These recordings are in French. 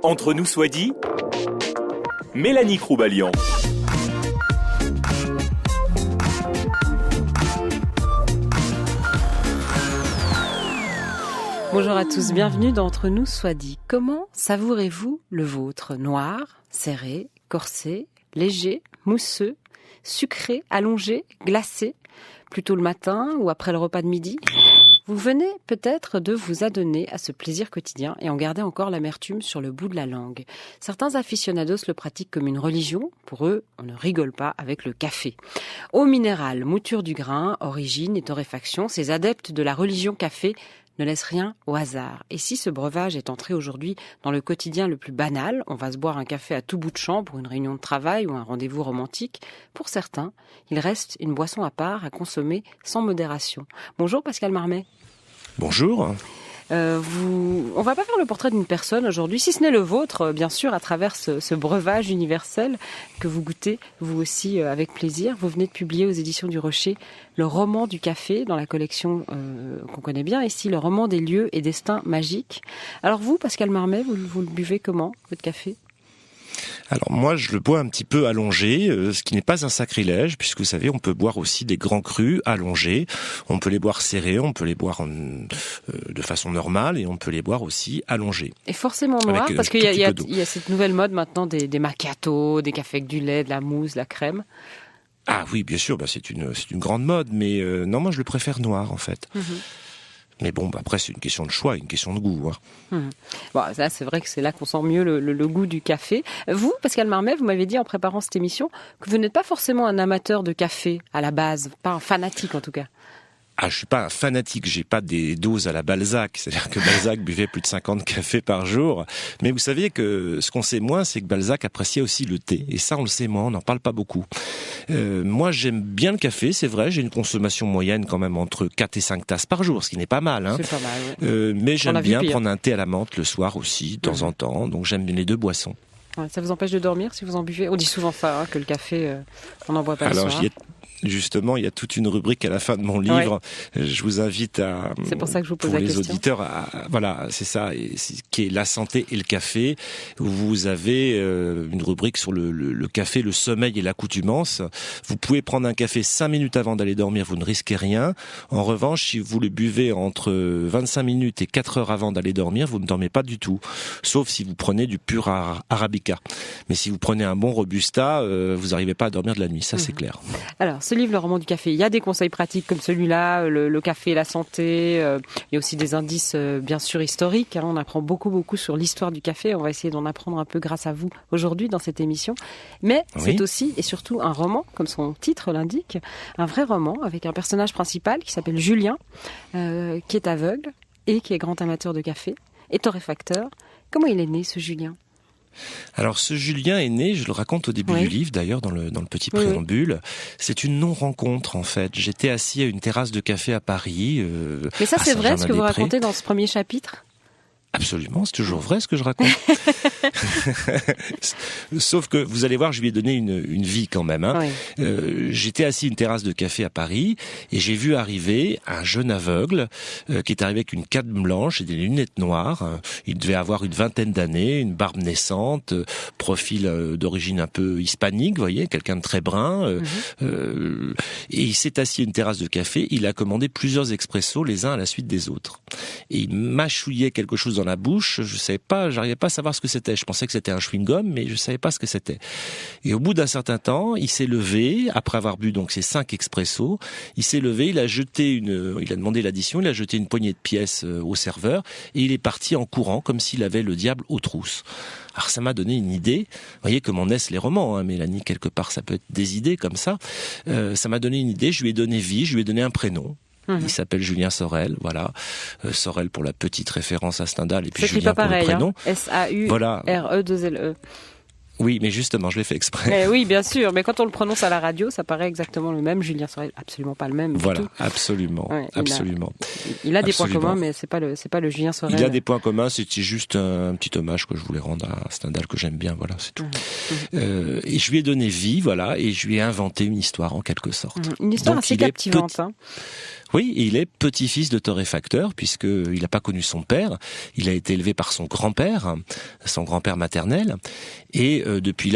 Entre nous soit dit, Mélanie Croubalian. Bonjour à tous, bienvenue dans Entre nous soit dit. Comment savourez-vous le vôtre? Noir, serré, corsé, léger, mousseux, sucré, allongé, glacé? Plutôt le matin ou après le repas de midi? Vous venez peut-être de vous adonner à ce plaisir quotidien et en garder encore l'amertume sur le bout de la langue. Certains aficionados le pratiquent comme une religion. Pour eux, on ne rigole pas avec le café. Eau minérale, mouture du grain, origine et torréfaction, ces adeptes de la religion café ne laisse rien au hasard. Et si ce breuvage est entré aujourd'hui dans le quotidien le plus banal, on va se boire un café à tout bout de champ pour une réunion de travail ou un rendez-vous romantique, pour certains, il reste une boisson à part à consommer sans modération. Bonjour Pascal Marmet. Bonjour. On va pas faire le portrait d'une personne aujourd'hui, si ce n'est le vôtre, bien sûr, à travers ce breuvage universel que vous goûtez, vous aussi, avec plaisir. Vous venez de publier aux éditions du Rocher le roman du café, dans la collection qu'on connaît bien ici, le roman des lieux et destins magiques. Alors vous, Pascal Marmet, vous le buvez comment, votre café ? Alors moi, je le bois un petit peu allongé, ce qui n'est pas un sacrilège, puisque vous savez, on peut boire aussi des grands crus allongés. On peut les boire serrés, on peut les boire de façon normale, et on peut les boire aussi allongés. Et forcément noir, parce qu'il y a cette nouvelle mode maintenant des macchiatos, des cafés avec du lait, de la mousse, de la crème. Ah oui, bien sûr, c'est une grande mode, mais non, moi je le préfère noir en fait. Mm-hmm. Mais bon, après, c'est une question de choix, une question de goût. Bon, ça, c'est vrai que c'est là qu'on sent mieux le goût du café. Vous, Pascal Marmet, vous m'avez dit en préparant cette émission que vous n'êtes pas forcément un amateur de café à la base, pas un fanatique en tout cas. Ah, je suis pas un fanatique, j'ai pas des doses à la Balzac, c'est-à-dire que Balzac buvait plus de 50 cafés par jour. Mais vous savez que ce qu'on sait moins, c'est que Balzac appréciait aussi le thé. Et ça, on le sait moins, on n'en parle pas beaucoup. Moi, j'aime bien le café, c'est vrai, j'ai une consommation moyenne quand même entre 4 et 5 tasses par jour, ce qui n'est pas mal. C'est pas mal, oui. Mais j'aime bien prendre un thé à la menthe le soir aussi, de temps en temps, donc j'aime les deux boissons. Ouais, ça vous empêche de dormir si vous en buvez? On dit souvent ça, que le café, on n'en boit pas le soir. Justement, il y a toute une rubrique à la fin de mon livre. Ouais. Je vous invite à... C'est pour ça que je vous pose la question. Pour les auditeurs, voilà, c'est ça, qui est la santé et le café. Vous avez une rubrique sur le café, le sommeil et l'accoutumance. Vous pouvez prendre un café 5 minutes avant d'aller dormir, vous ne risquez rien. En revanche, si vous le buvez entre 25 minutes et 4 heures avant d'aller dormir, vous ne dormez pas du tout. Sauf si vous prenez du pur Arabica. Mais si vous prenez un bon Robusta, vous n'arrivez pas à dormir de la nuit, ça c'est clair. Alors, ce livre, le roman du café, il y a des conseils pratiques comme celui-là, le café et la santé. Il y a aussi des indices, bien sûr, historiques. On apprend beaucoup sur l'histoire du café. On va essayer d'en apprendre un peu grâce à vous aujourd'hui dans cette émission. Mais c'est aussi et surtout un roman, comme son titre l'indique, un vrai roman avec un personnage principal qui s'appelle Julien, qui est aveugle et qui est grand amateur de café et torréfacteur. Comment il est né, ce Julien ? Alors ce Julien est né, je le raconte au début du livre d'ailleurs dans le petit préambule, c'est une non-rencontre en fait. J'étais assis à une terrasse de café à Paris. Mais ça c'est vrai ce que vous racontez dans ce premier chapitre ? Absolument, c'est toujours vrai ce que je raconte. Sauf que vous allez voir, je lui ai donné une vie quand même. J'étais assis à une terrasse de café à Paris et j'ai vu arriver un jeune aveugle qui est arrivé avec une cape blanche et des lunettes noires. Il devait avoir une vingtaine d'années, une barbe naissante, profil d'origine un peu hispanique, vous voyez, quelqu'un de très brun. Et il s'est assis à une terrasse de café, il a commandé plusieurs expressos les uns à la suite des autres. Et il mâchouillait quelque chose dans la bouche, je savais pas, j'arrivais pas à savoir ce que c'était. Je pensais que c'était un chewing-gum, mais je savais pas ce que c'était. Et au bout d'un certain temps, il s'est levé, après avoir bu donc ces 5 expressos, il s'est levé, il a demandé l'addition, il a jeté une poignée de pièces au serveur, et il est parti en courant, comme s'il avait le diable aux trousses. Alors ça m'a donné une idée, vous voyez comment naissent les romans, Mélanie, quelque part ça peut être des idées comme ça. Ça m'a donné une idée, je lui ai donné vie, je lui ai donné un prénom. Il s'appelle Julien Sorel, voilà. Sorel pour la petite référence à Stendhal et puis Julien pour le prénom. S-A-U-R-E-2-L-E. Oui, mais justement, je l'ai fait exprès. Oui, bien sûr, mais quand on le prononce à la radio, ça paraît exactement le même. Julien Sorel, absolument pas le même. Voilà, du tout. Absolument, absolument. Il a des points communs, mais c'est pas le Julien Sorel. Il a des points communs, c'était juste un petit hommage que je voulais rendre à Stendhal que j'aime bien, voilà, c'est tout. Et je lui ai donné vie, voilà, et je lui ai inventé une histoire en quelque sorte. Une histoire assez captivante. Oui, il est petit-fils de torréfacteur puisqu'il n'a pas connu son père. Il a été élevé par son grand-père maternel. Et depuis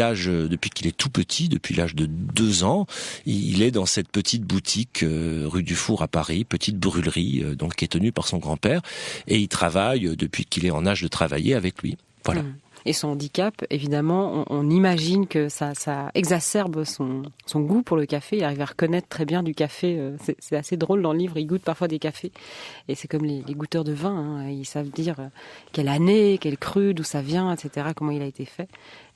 qu'il est tout petit, depuis l'âge de 2 ans, il est dans cette petite boutique rue du Four à Paris, petite brûlerie, donc qui est tenue par son grand-père. Et il travaille depuis qu'il est en âge de travailler avec lui. Voilà. Et son handicap, évidemment, on imagine que ça exacerbe son goût pour le café. Il arrive à reconnaître très bien du café. C'est assez drôle dans le livre. Il goûte parfois des cafés. Et c'est comme les goûteurs de vin. Hein. Ils savent dire quelle année, quel cru, d'où ça vient, etc., comment il a été fait.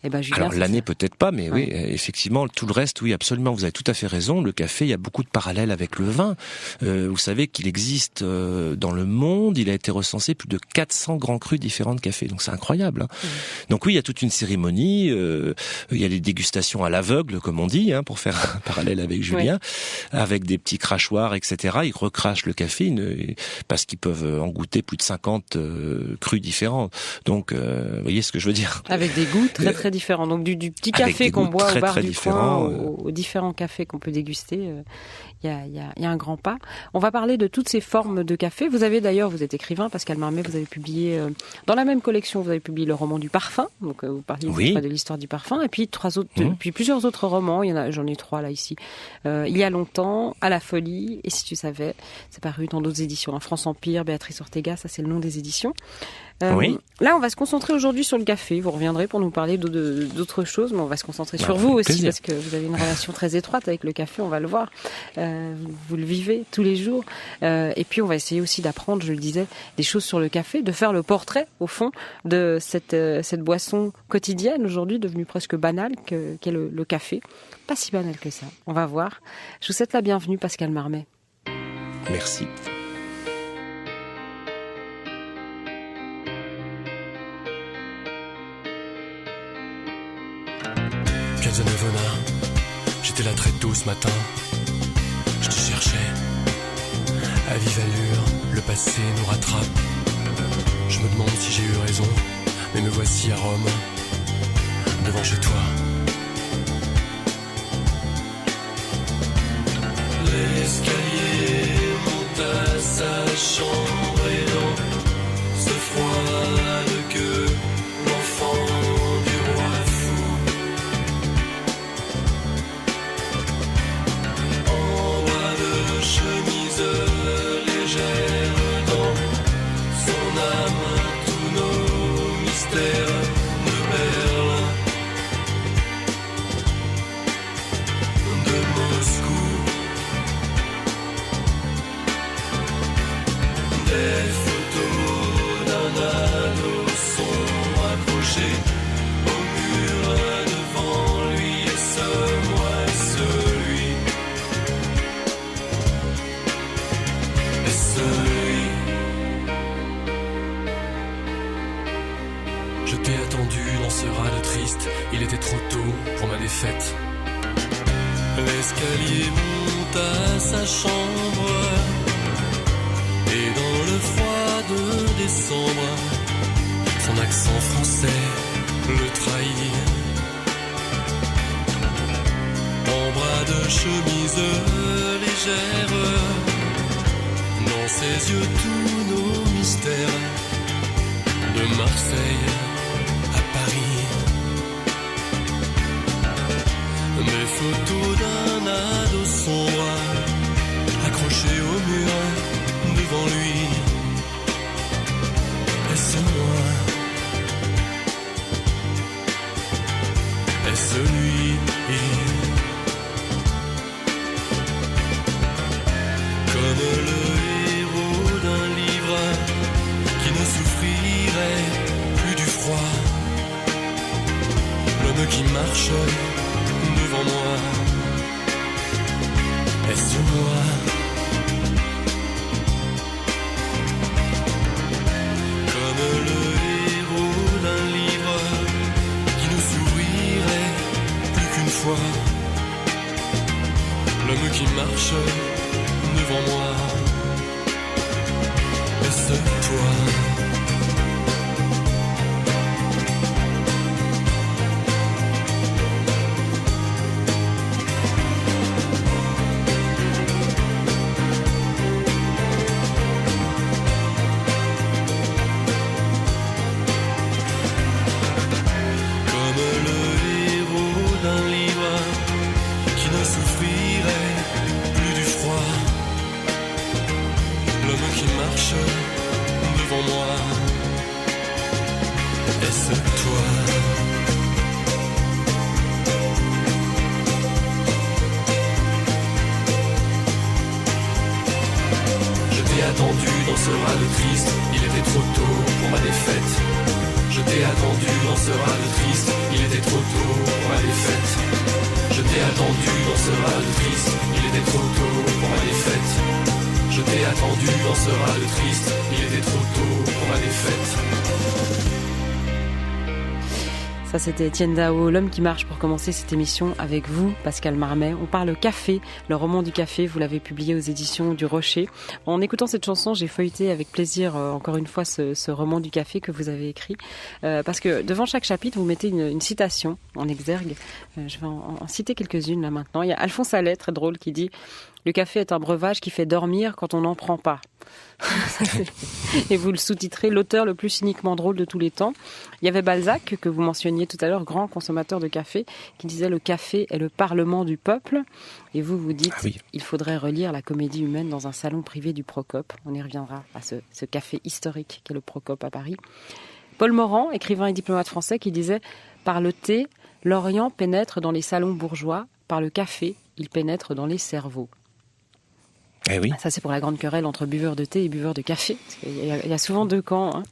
Eh ben, Julien, alors l'année peut-être pas, mais oui, effectivement, tout le reste, oui, absolument, vous avez tout à fait raison. Le café, il y a beaucoup de parallèles avec le vin. Vous savez qu'il existe dans le monde, il a été recensé plus de 400 grands crus différents de café, donc c'est incroyable. Hein. Donc oui, il y a toute une cérémonie, il y a les dégustations à l'aveugle, comme on dit, hein, pour faire un parallèle avec Julien, avec des petits crachoirs, etc. Ils recrachent le café parce qu'ils peuvent en goûter plus de 50 crus différents. Donc, vous voyez ce que je veux dire. Avec des goûts très différents. Donc du petit café qu'on boit au bar du coin aux différents cafés qu'on peut déguster, il y a un grand pas. On va parler de toutes ces formes de café. Vous êtes écrivain, Pascal Marmet, vous avez publié dans la même collection, vous avez publié le roman du parfum. Donc vous parliez de l'histoire du parfum, et puis puis plusieurs autres romans. J'en ai 3 là ici. Il y a longtemps, À la folie, et si tu savais, c'est paru dans d'autres éditions. France Empire, Béatrice Ortega, ça c'est le nom des éditions. Là, on va se concentrer aujourd'hui sur le café. Vous reviendrez pour nous parler d'autres choses, mais on va se concentrer sur vous aussi, plaisir. Parce que vous avez une relation très étroite avec le café, on va le voir. Vous le vivez tous les jours. Et puis, on va essayer aussi d'apprendre, je le disais, des choses sur le café, de faire le portrait, au fond, de cette boisson quotidienne, aujourd'hui, devenue presque banale, qu'est le café. Pas si banal que ça. On va voir. Je vous souhaite la bienvenue, Pascal Marmet. Merci. Piazza Navona, j'étais là très tôt ce matin. Je te cherchais, à vive allure, le passé nous rattrape. Je me demande si j'ai eu raison, mais me voici à Rome, devant chez toi. L'escalier monte à sa chambre et dans ce froid que l'enfant du roi fou. En bas de chemise légère dans son âme, tous nos mystères de Berlin, de Moscou. Des photos d'un ado sont accrochées au mur devant lui, et ce moi, celui, et celui. Je t'ai attendu dans ce rade triste, il était trop tôt pour ma défaite. L'escalier monte à sa chambre, et dans le froid de décembre, son accent français le trahit. En bras de chemise légère, dans ses yeux tous nos mystères, de Marseille à Paris. Des photos d'un ado sombre, accroché au mur devant lui. Est-ce moi? Est-ce lui? Comme le héros d'un livre qui ne souffrirait plus du froid, l'homme qui marche devant moi. Est-ce moi? Le héros d'un livre qui ne s'ouvrirait plus qu'une fois, l'homme qui marche devant moi. Est-ce toi? Est-ce toi? Je t'ai attendu dans ce râle triste, il était trop tôt pour ma défaite. Je t'ai attendu dans ce râle triste, il était trop tôt pour ma défaite. Je t'ai attendu dans ce râle triste, il était trop tôt pour ma défaite. Je t'ai attendu dans ce râle triste, il était trop tôt pour ma défaite. Ça, c'était Étienne Dao, l'homme qui marche, pour commencer cette émission avec vous, Pascal Marmet. On parle café, le roman du café, vous l'avez publié aux éditions du Rocher. En écoutant cette chanson, j'ai feuilleté avec plaisir, encore une fois, ce roman du café que vous avez écrit. Parce que devant chaque chapitre, vous mettez une citation en exergue. Je vais en citer quelques-unes là maintenant. Il y a Alphonse Allais, très drôle, qui dit « Le café est un breuvage qui fait dormir quand on n'en prend pas. » Et vous le sous-titrez « L'auteur le plus cyniquement drôle de tous les temps ». Il y avait Balzac, que vous mentionniez tout à l'heure, grand consommateur de café, qui disait « Le café est le parlement du peuple ». Et vous dites « Il faudrait relire la comédie humaine dans un salon privé du Procope ». On y reviendra à ce café historique qu'est le Procope à Paris. Paul Morand, écrivain et diplomate français, qui disait « Par le thé, l'Orient pénètre dans les salons bourgeois. Par le café, il pénètre dans les cerveaux. » Eh oui. Ça, c'est pour la grande querelle entre buveurs de thé et buveurs de café. Parce qu'il y a souvent deux camps. Hein.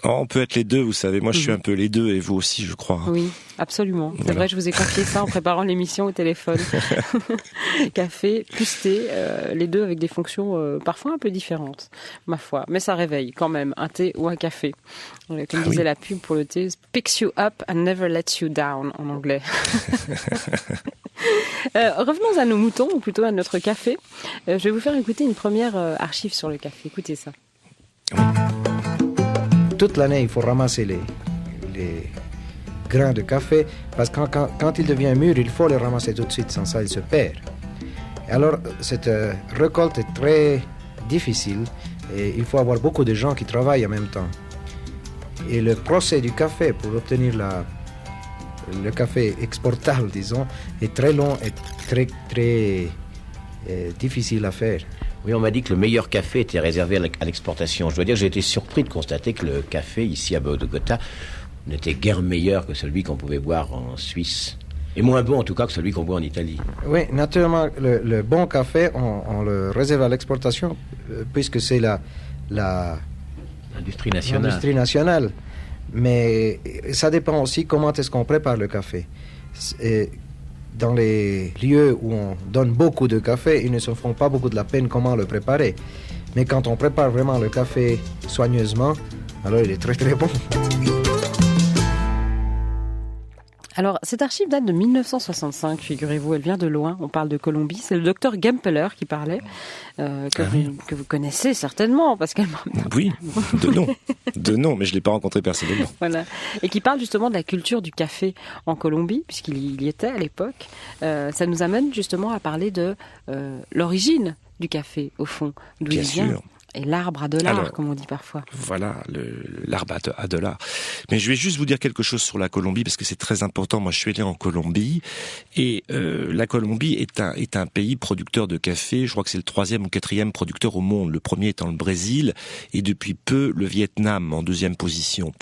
Oh, on peut être les deux, vous savez. Moi, je suis un peu les deux, et vous aussi, je crois. Oui, absolument. C'est voilà. vrai, je vous ai confié ça en préparant l'émission au téléphone. Café plus thé, les deux avec des fonctions parfois un peu différentes, ma foi. Mais ça réveille quand même, un thé ou un café. Comme disait la pub pour le thé, « Picks you up and never lets you down » en anglais. Revenons à nos moutons, ou plutôt à notre café. Je vais vous faire écouter une première archive sur le café. Écoutez ça. Oui. Toute l'année, il faut ramasser les grains de café, parce que quand il devient mûr, il faut les ramasser tout de suite, sans ça, il se perd. Et alors, cette récolte est très difficile, et il faut avoir beaucoup de gens qui travaillent en même temps. Et le procès du café, pour obtenir le café exportable, disons, est très long et très, très difficile à faire. Oui, on m'a dit que le meilleur café était réservé à l'exportation. Je dois dire que j'ai été surpris de constater que le café, ici à Bogota, n'était guère meilleur que celui qu'on pouvait boire en Suisse. Et moins bon, en tout cas, que celui qu'on boit en Italie. Oui, naturellement, le bon café, on le réserve à l'exportation, puisque c'est l'industrie nationale. L'industrie nationale. Mais ça dépend aussi comment est-ce qu'on prépare le café. Dans les lieux où on donne beaucoup de café, ils ne se font pas beaucoup de la peine comment le préparer. Mais quand on prépare vraiment le café soigneusement, alors il est très très bon. Alors, cette archive date de 1965, figurez-vous, elle vient de loin, on parle de Colombie. C'est le docteur Gempeler qui parlait, que vous connaissez certainement, Pascal Marmet. Oui, de nom, mais je ne l'ai pas rencontré personnellement. Voilà, et qui parle justement de la culture du café en Colombie, puisqu'il y était à l'époque. Ça nous amène justement à parler de l'origine du café, au fond, d'où il vient. Sûr. Et l'arbre à $, comme on dit parfois. Voilà, l'arbre à $. Mais je vais juste vous dire quelque chose sur la Colombie, parce que c'est très important. Moi, je suis allé en Colombie, et la Colombie est un pays producteur de café. Je crois que c'est le 3e ou 4e producteur au monde. Le premier étant le Brésil, et depuis peu, le Vietnam en 2e position.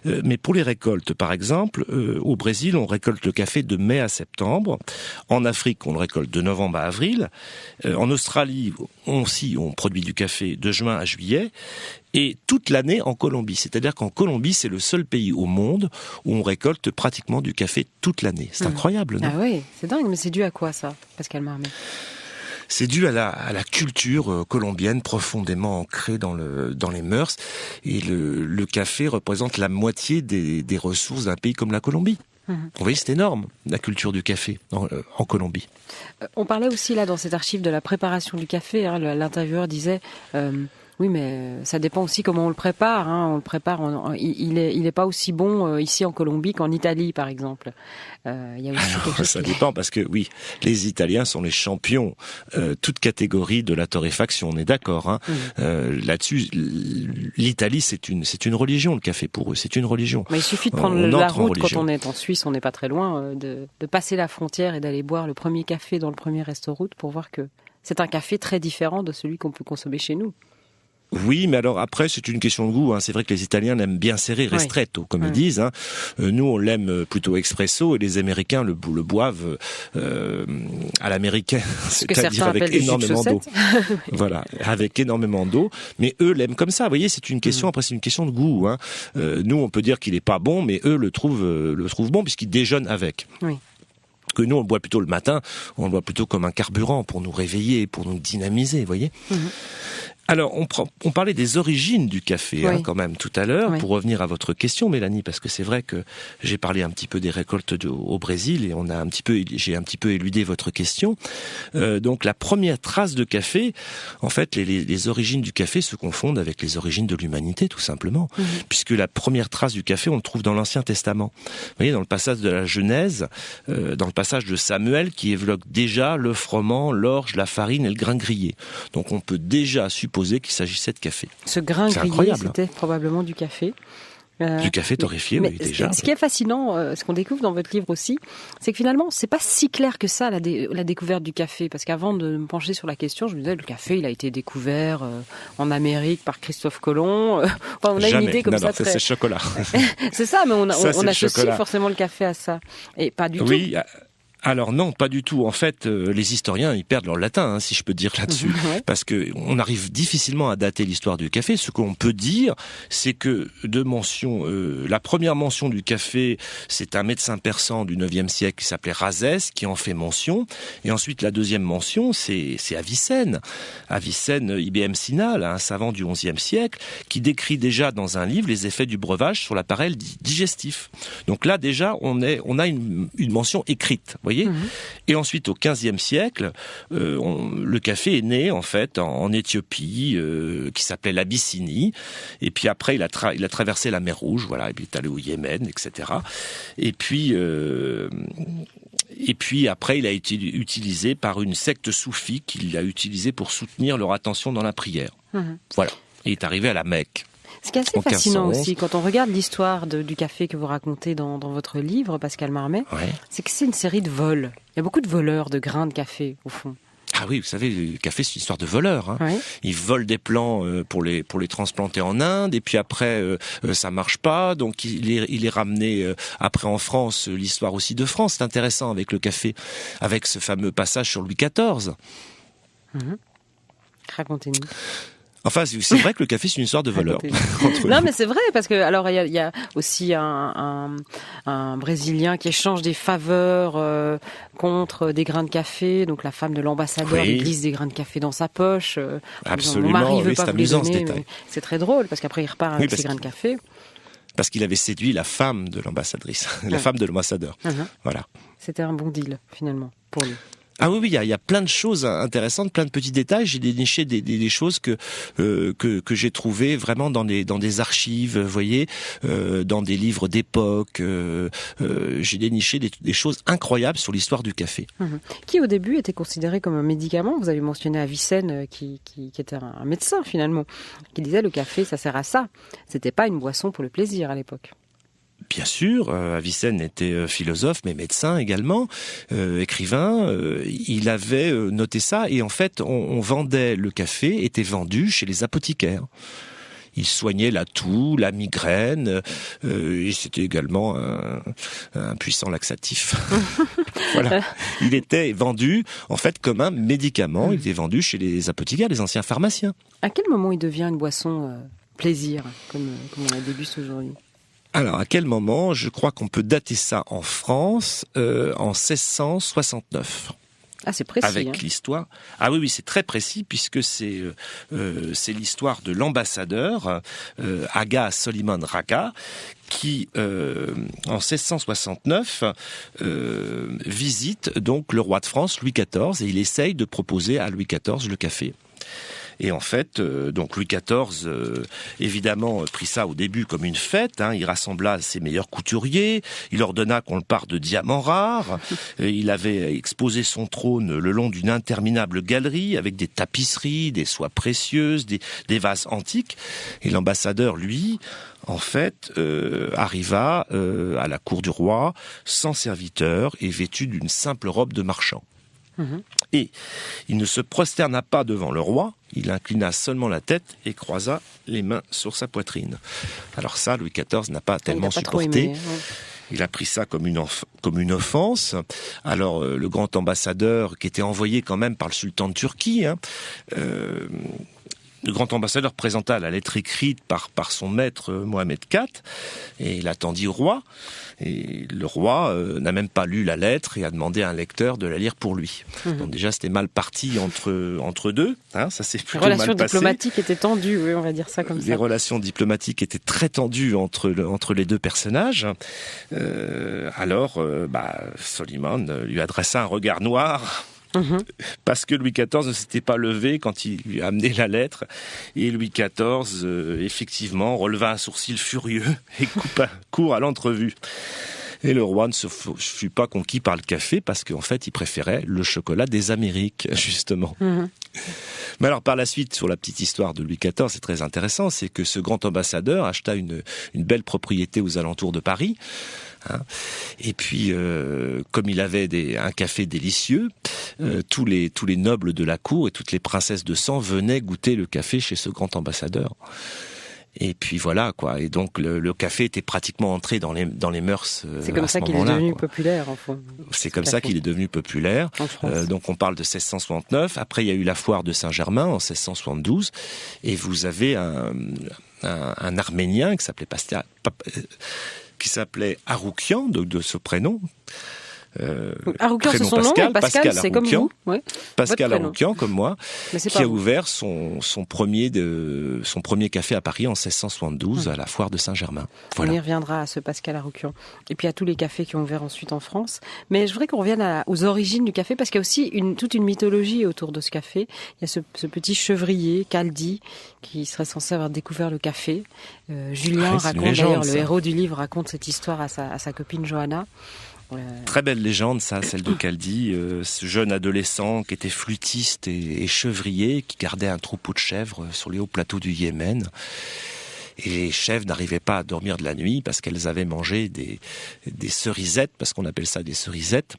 Mais pour les récoltes, par exemple, au Brésil, on récolte le café de mai à septembre. En Afrique, on le récolte de novembre à avril. En Australie, on produit du café de juin à juillet, et toute l'année en Colombie. C'est-à-dire qu'en Colombie, c'est le seul pays au monde où on récolte pratiquement du café toute l'année. C'est incroyable, non ? Ah oui, c'est dingue, mais c'est dû à quoi ça, Pascal Marmet ? C'est dû à la culture colombienne profondément ancrée dans les mœurs, et le café représente la moitié des ressources d'un pays comme la Colombie. Vous voyez, c'est énorme, la culture du café en Colombie. On parlait aussi là dans cette archive de la préparation du café. Hein, l'intervieweur disait oui, mais ça dépend aussi comment on le prépare. Hein. On le prépare, il est pas aussi bon ici en Colombie qu'en Italie, par exemple. Y a aussi quelque chose ça dépend, parce que oui, les Italiens sont les champions, toute catégorie de la torréfaction. On est d'accord. Hein. Là-dessus, l'Italie, c'est une religion. Le café pour eux, c'est une religion. Mais il suffit de prendre la route quand on est en Suisse. On n'est pas très loin de passer la frontière et d'aller boire le premier café dans le premier resto-route pour voir que c'est un café très différent de celui qu'on peut consommer chez nous. Oui, mais alors après, c'est une question de goût. C'est vrai que les Italiens l'aiment bien serré, ristretto, comme ils disent. Nous, on l'aime plutôt expresso, et les Américains le boivent à l'américaine, c'est-à-dire avec énormément d'eau. Voilà, avec énormément d'eau. Mais eux l'aiment comme ça. Vous voyez, c'est une question. Après, c'est une question de goût. Nous, on peut dire qu'il est pas bon, mais eux le trouvent bon puisqu'ils déjeunent avec. Oui. Que nous, on le boit plutôt le matin. On le boit plutôt comme un carburant pour nous réveiller, pour nous dynamiser. Vous voyez. Alors, on parlait des origines du café, quand même, tout à l'heure, pour revenir à votre question, Mélanie, parce que c'est vrai que j'ai parlé un petit peu des récoltes au Brésil, et j'ai un petit peu éludé votre question. Donc, la première trace de café, en fait, les origines du café se confondent avec les origines de l'humanité, tout simplement, puisque la première trace du café, on le trouve dans l'Ancien Testament. Vous voyez, dans le passage de la Genèse, dans le passage de Samuel, qui évoque déjà le froment, l'orge, la farine et le grain grillé. Donc, on peut déjà supposer qu'il s'agissait de café. Ce grain grillé, c'était probablement du café. Du café torréfié, oui, déjà. Ce qui est fascinant, ce qu'on découvre dans votre livre aussi, c'est que finalement, c'est pas si clair que ça, la découverte du café. Parce qu'avant de me pencher sur la question, je me disais, le café, il a été découvert en Amérique par Christophe Colomb. On a une idée comme ça. C'est le chocolat. C'est ça, mais on associe forcément le café à ça. Et pas du tout. Oui. Alors non, pas du tout. En fait, les historiens, ils perdent leur latin, si je peux dire là-dessus, parce que on arrive difficilement à dater l'histoire du café. Ce qu'on peut dire, c'est que la première mention du café, c'est un médecin persan du 9e siècle qui s'appelait Rhazès, qui en fait mention. Et ensuite, la deuxième mention, c'est Avicenne. Avicenne Ibn Sina, un savant du 11e siècle, qui décrit déjà dans un livre les effets du breuvage sur l'appareil digestif. Donc là, déjà, on a une mention écrite. Vous voyez. Et ensuite, au XVe siècle, le café est né en fait en Éthiopie, qui s'appelait l'Abyssinie. Et puis après, il a traversé la mer Rouge, voilà, et puis il est allé au Yémen, etc. Et puis après, il a été utilisé par une secte soufie qui l'a utilisé pour soutenir leur attention dans la prière. Voilà. Et il est arrivé à la Mecque. Ce qui est assez fascinant aussi, quand on regarde l'histoire du café que vous racontez dans votre livre, Pascal Marmet, c'est que c'est une série de vols. Il y a beaucoup de voleurs de grains de café, au fond. Ah oui, vous savez, le café, c'est une histoire de voleurs. Ils volent des plants pour les transplanter en Inde, et puis après, ça marche pas, donc il est ramené après en France. L'histoire aussi de France, c'est intéressant avec le café, avec ce fameux passage sur Louis XIV. Racontez-nous. Enfin, c'est vrai que le café, c'est une histoire de voleurs. Non, mais c'est vrai, parce que alors il y a aussi un Brésilien qui échange des faveurs contre des grains de café. Donc la femme de l'ambassadeur lui glisse des grains de café dans sa poche. Absolument. Mon mari veut pas c'est vous les amusant donner, ce détail. C'est très drôle, parce qu'après il repart avec ses grains de café. Parce qu'il avait séduit la femme de l'ambassadrice, la femme de l'ambassadeur. Voilà. C'était un bon deal, finalement, pour lui. Ah oui, il y a plein de choses intéressantes, plein de petits détails. J'ai déniché des choses que j'ai trouvées vraiment dans des archives, vous voyez, dans des livres d'époque. J'ai déniché des choses incroyables sur l'histoire du café. Qui au début était considéré comme un médicament. Vous avez mentionné Avicenne, qui était un médecin finalement, qui disait le café, ça sert à ça. C'était pas une boisson pour le plaisir à l'époque. Bien sûr, Avicenne était philosophe, mais médecin également, écrivain. Il avait noté ça, et en fait, on vendait le café, était vendu chez les apothicaires. Il soignait la toux, la migraine, et c'était également un puissant laxatif. Voilà. Il était vendu, en fait, comme un médicament. Il était vendu chez les apothicaires, les anciens pharmaciens. À quel moment il devient une boisson plaisir, comme on la déguste aujourd'hui ? Alors, à quel moment? Je crois qu'on peut dater ça en France en 1669. Ah, c'est précis. Avec l'histoire. Ah oui, c'est très précis, puisque c'est l'histoire de l'ambassadeur Aga Soliman Raka, qui en 1669 visite donc le roi de France Louis XIV, et il essaye de proposer à Louis XIV le café. Et en fait, donc Louis XIV, évidemment, prit ça au début comme une fête. Il rassembla ses meilleurs couturiers. Il ordonna qu'on le parte de diamants rares. Il avait exposé son trône le long d'une interminable galerie avec des tapisseries, des soies précieuses, des vases antiques. Et l'ambassadeur, lui, en fait, arriva à la cour du roi sans serviteur et vêtu d'une simple robe de marchand. Et il ne se prosterna pas devant le roi, il inclina seulement la tête et croisa les mains sur sa poitrine. Alors ça, Louis XIV n'a pas tellement supporté. Aimé, ouais. Il a pris ça comme une offense. Alors, le grand ambassadeur, qui était envoyé quand même par le sultan de Turquie, le grand ambassadeur présenta la lettre écrite par son maître Mohamed IV et l'attendit au roi. Et le roi n'a même pas lu la lettre et a demandé à un lecteur de la lire pour lui. Donc déjà, c'était mal parti entre deux. Ça s'est plutôt mal passé. Les relations diplomatiques étaient tendues, oui, on va dire ça comme ça. Les relations diplomatiques étaient très tendues entre les deux personnages. Soliman lui adressa un regard noir. Parce que Louis XIV ne s'était pas levé quand il lui a amené la lettre, et Louis XIV effectivement releva un sourcil furieux et coupa court à l'entrevue. Et le roi ne se fut pas conquis par le café parce qu'en fait il préférait le chocolat des Amériques, justement. Mais alors par la suite, sur la petite histoire de Louis XIV, c'est très intéressant, c'est que ce grand ambassadeur acheta une belle propriété aux alentours de Paris. Et puis, comme il avait un café délicieux, tous les nobles de la cour et toutes les princesses de sang venaient goûter le café chez ce grand ambassadeur. Et puis voilà, quoi. Et donc le café était pratiquement entré dans les mœurs. C'est comme ça qu'il est devenu populaire, enfin. C'est comme ça qu'il est devenu populaire. En France. Donc on parle de 1669. Après, il y a eu la foire de Saint-Germain en 1672, et vous avez un Arménien qui s'appelait Aroukian, de ce prénom. Aroukian, c'est son nom, Pascal c'est comme vous. Ouais. Pascal Aroukian, comme moi, qui a ouvert son premier café à Paris en 1672 à la foire de Saint-Germain. Voilà. On y reviendra à ce Pascal Aroukian. Et puis à tous les cafés qui ont ouvert ensuite en France. Mais je voudrais qu'on revienne aux origines du café, parce qu'il y a aussi toute une mythologie autour de ce café. Il y a ce petit chevrier, Caldi, qui serait censé avoir découvert le café. Julien raconte, d'ailleurs, le héros du livre raconte cette histoire à sa copine Johanna. Très belle légende, ça, celle de Caldi, ce jeune adolescent qui était flûtiste et chevrier, qui gardait un troupeau de chèvres sur les hauts plateaux du Yémen. Et les chèvres n'arrivaient pas à dormir de la nuit parce qu'elles avaient mangé des cerisettes, parce qu'on appelle ça des cerisettes.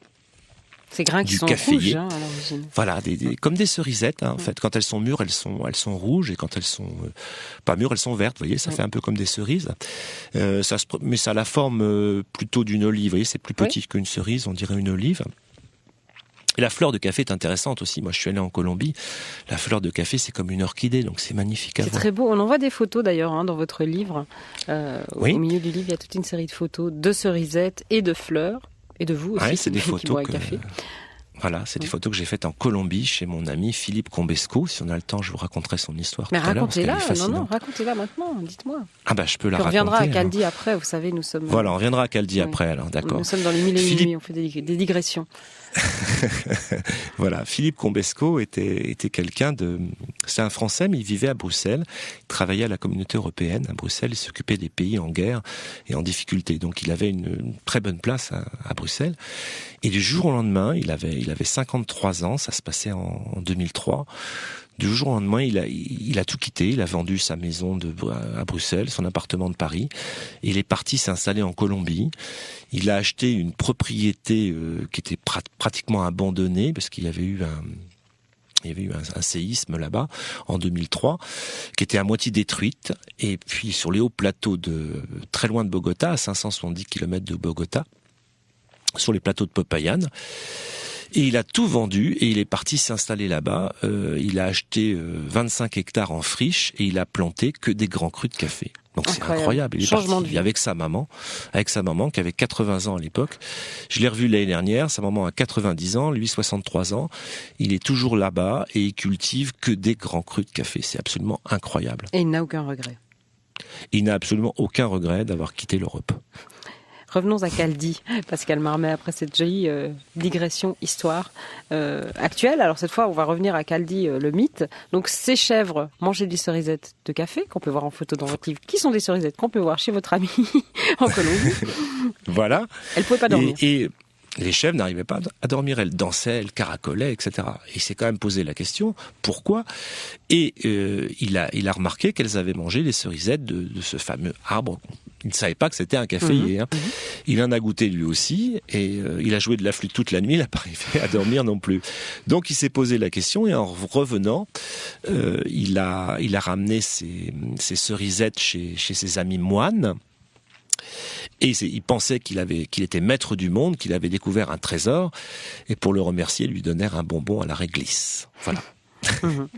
Ces grains qui sont rouges, à l'origine. Voilà, comme des cerisettes, en fait. Quand elles sont mûres, elles sont rouges, et quand elles sont pas mûres, elles sont vertes. Vous voyez, ça fait un peu comme des cerises. Mais ça a la forme plutôt d'une olive. Vous voyez, c'est plus petit qu'une cerise, on dirait une olive. Et la fleur de café est intéressante aussi. Moi, je suis allé en Colombie. La fleur de café, c'est comme une orchidée, donc c'est magnifique à voir. C'est très beau. On en voit des photos d'ailleurs dans votre livre. Au milieu du livre, il y a toute une série de photos de cerisettes et de fleurs. Et de vous aussi, c'est des photos Voilà, c'est des photos que j'ai faites en Colombie chez mon ami Philippe Combesco. Si on a le temps, je vous raconterai son histoire tout à l'heure. Mais racontez-la maintenant, dites-moi. Je peux la raconter. On reviendra à Caldi après, vous savez, nous sommes... Voilà, on reviendra à Caldi après, alors, d'accord. Nous sommes dans les mille et une nuits, on fait des digressions. Voilà, Philippe Combesco était quelqu'un c'est un Français, mais il vivait à Bruxelles. Il travaillait à la Communauté européenne à Bruxelles. Il s'occupait des pays en guerre et en difficulté. Donc il avait une très bonne place à Bruxelles. Et du jour au lendemain, il avait 53 ans. Ça se passait en 2003. Du jour au lendemain, il a tout quitté. Il a vendu sa maison à Bruxelles, son appartement de Paris. Et il est parti s'installer en Colombie. Il a acheté une propriété qui était pratiquement abandonnée parce qu'il y avait eu un séisme là-bas en 2003 qui était à moitié détruite. Et puis sur les hauts plateaux très loin de Bogota, à 570 km de Bogota, sur les plateaux de Popayan. Et il a tout vendu et il est parti s'installer là-bas. Il a acheté 25 hectares en friche et il a planté que des grands crus de café. Donc c'est incroyable. Il est parti avec sa maman qui avait 80 ans à l'époque. Je l'ai revu l'année dernière. Sa maman a 90 ans, lui 63 ans. Il est toujours là-bas et il cultive que des grands crus de café. C'est absolument incroyable. Et il n'a aucun regret. Il n'a absolument aucun regret d'avoir quitté l'Europe. Revenons à Caldi, Pascal Marmet, après cette jolie digression histoire actuelle. Alors cette fois, on va revenir à Caldi, le mythe. Donc ces chèvres mangeaient des cerisettes de café, qu'on peut voir en photo dans votre livre, qui sont des cerisettes qu'on peut voir chez votre ami en Colombie. Voilà. Elles ne pouvaient pas dormir. Les chèvres n'arrivaient pas à dormir, elles dansaient, elles caracolaient, etc. Et il s'est quand même posé la question, pourquoi ? Et il a remarqué qu'elles avaient mangé les cerisettes de ce fameux arbre. Il ne savait pas que c'était un caféier. Il en a goûté lui aussi, et il a joué de la flûte toute la nuit, il n'a pas arrivé à dormir non plus. Donc il s'est posé la question, et en revenant, il a ramené ces cerisettes chez ses amis moines. Et il pensait qu'il était maître du monde, qu'il avait découvert un trésor, et pour le remercier, lui donnèrent un bonbon à la réglisse. Voilà.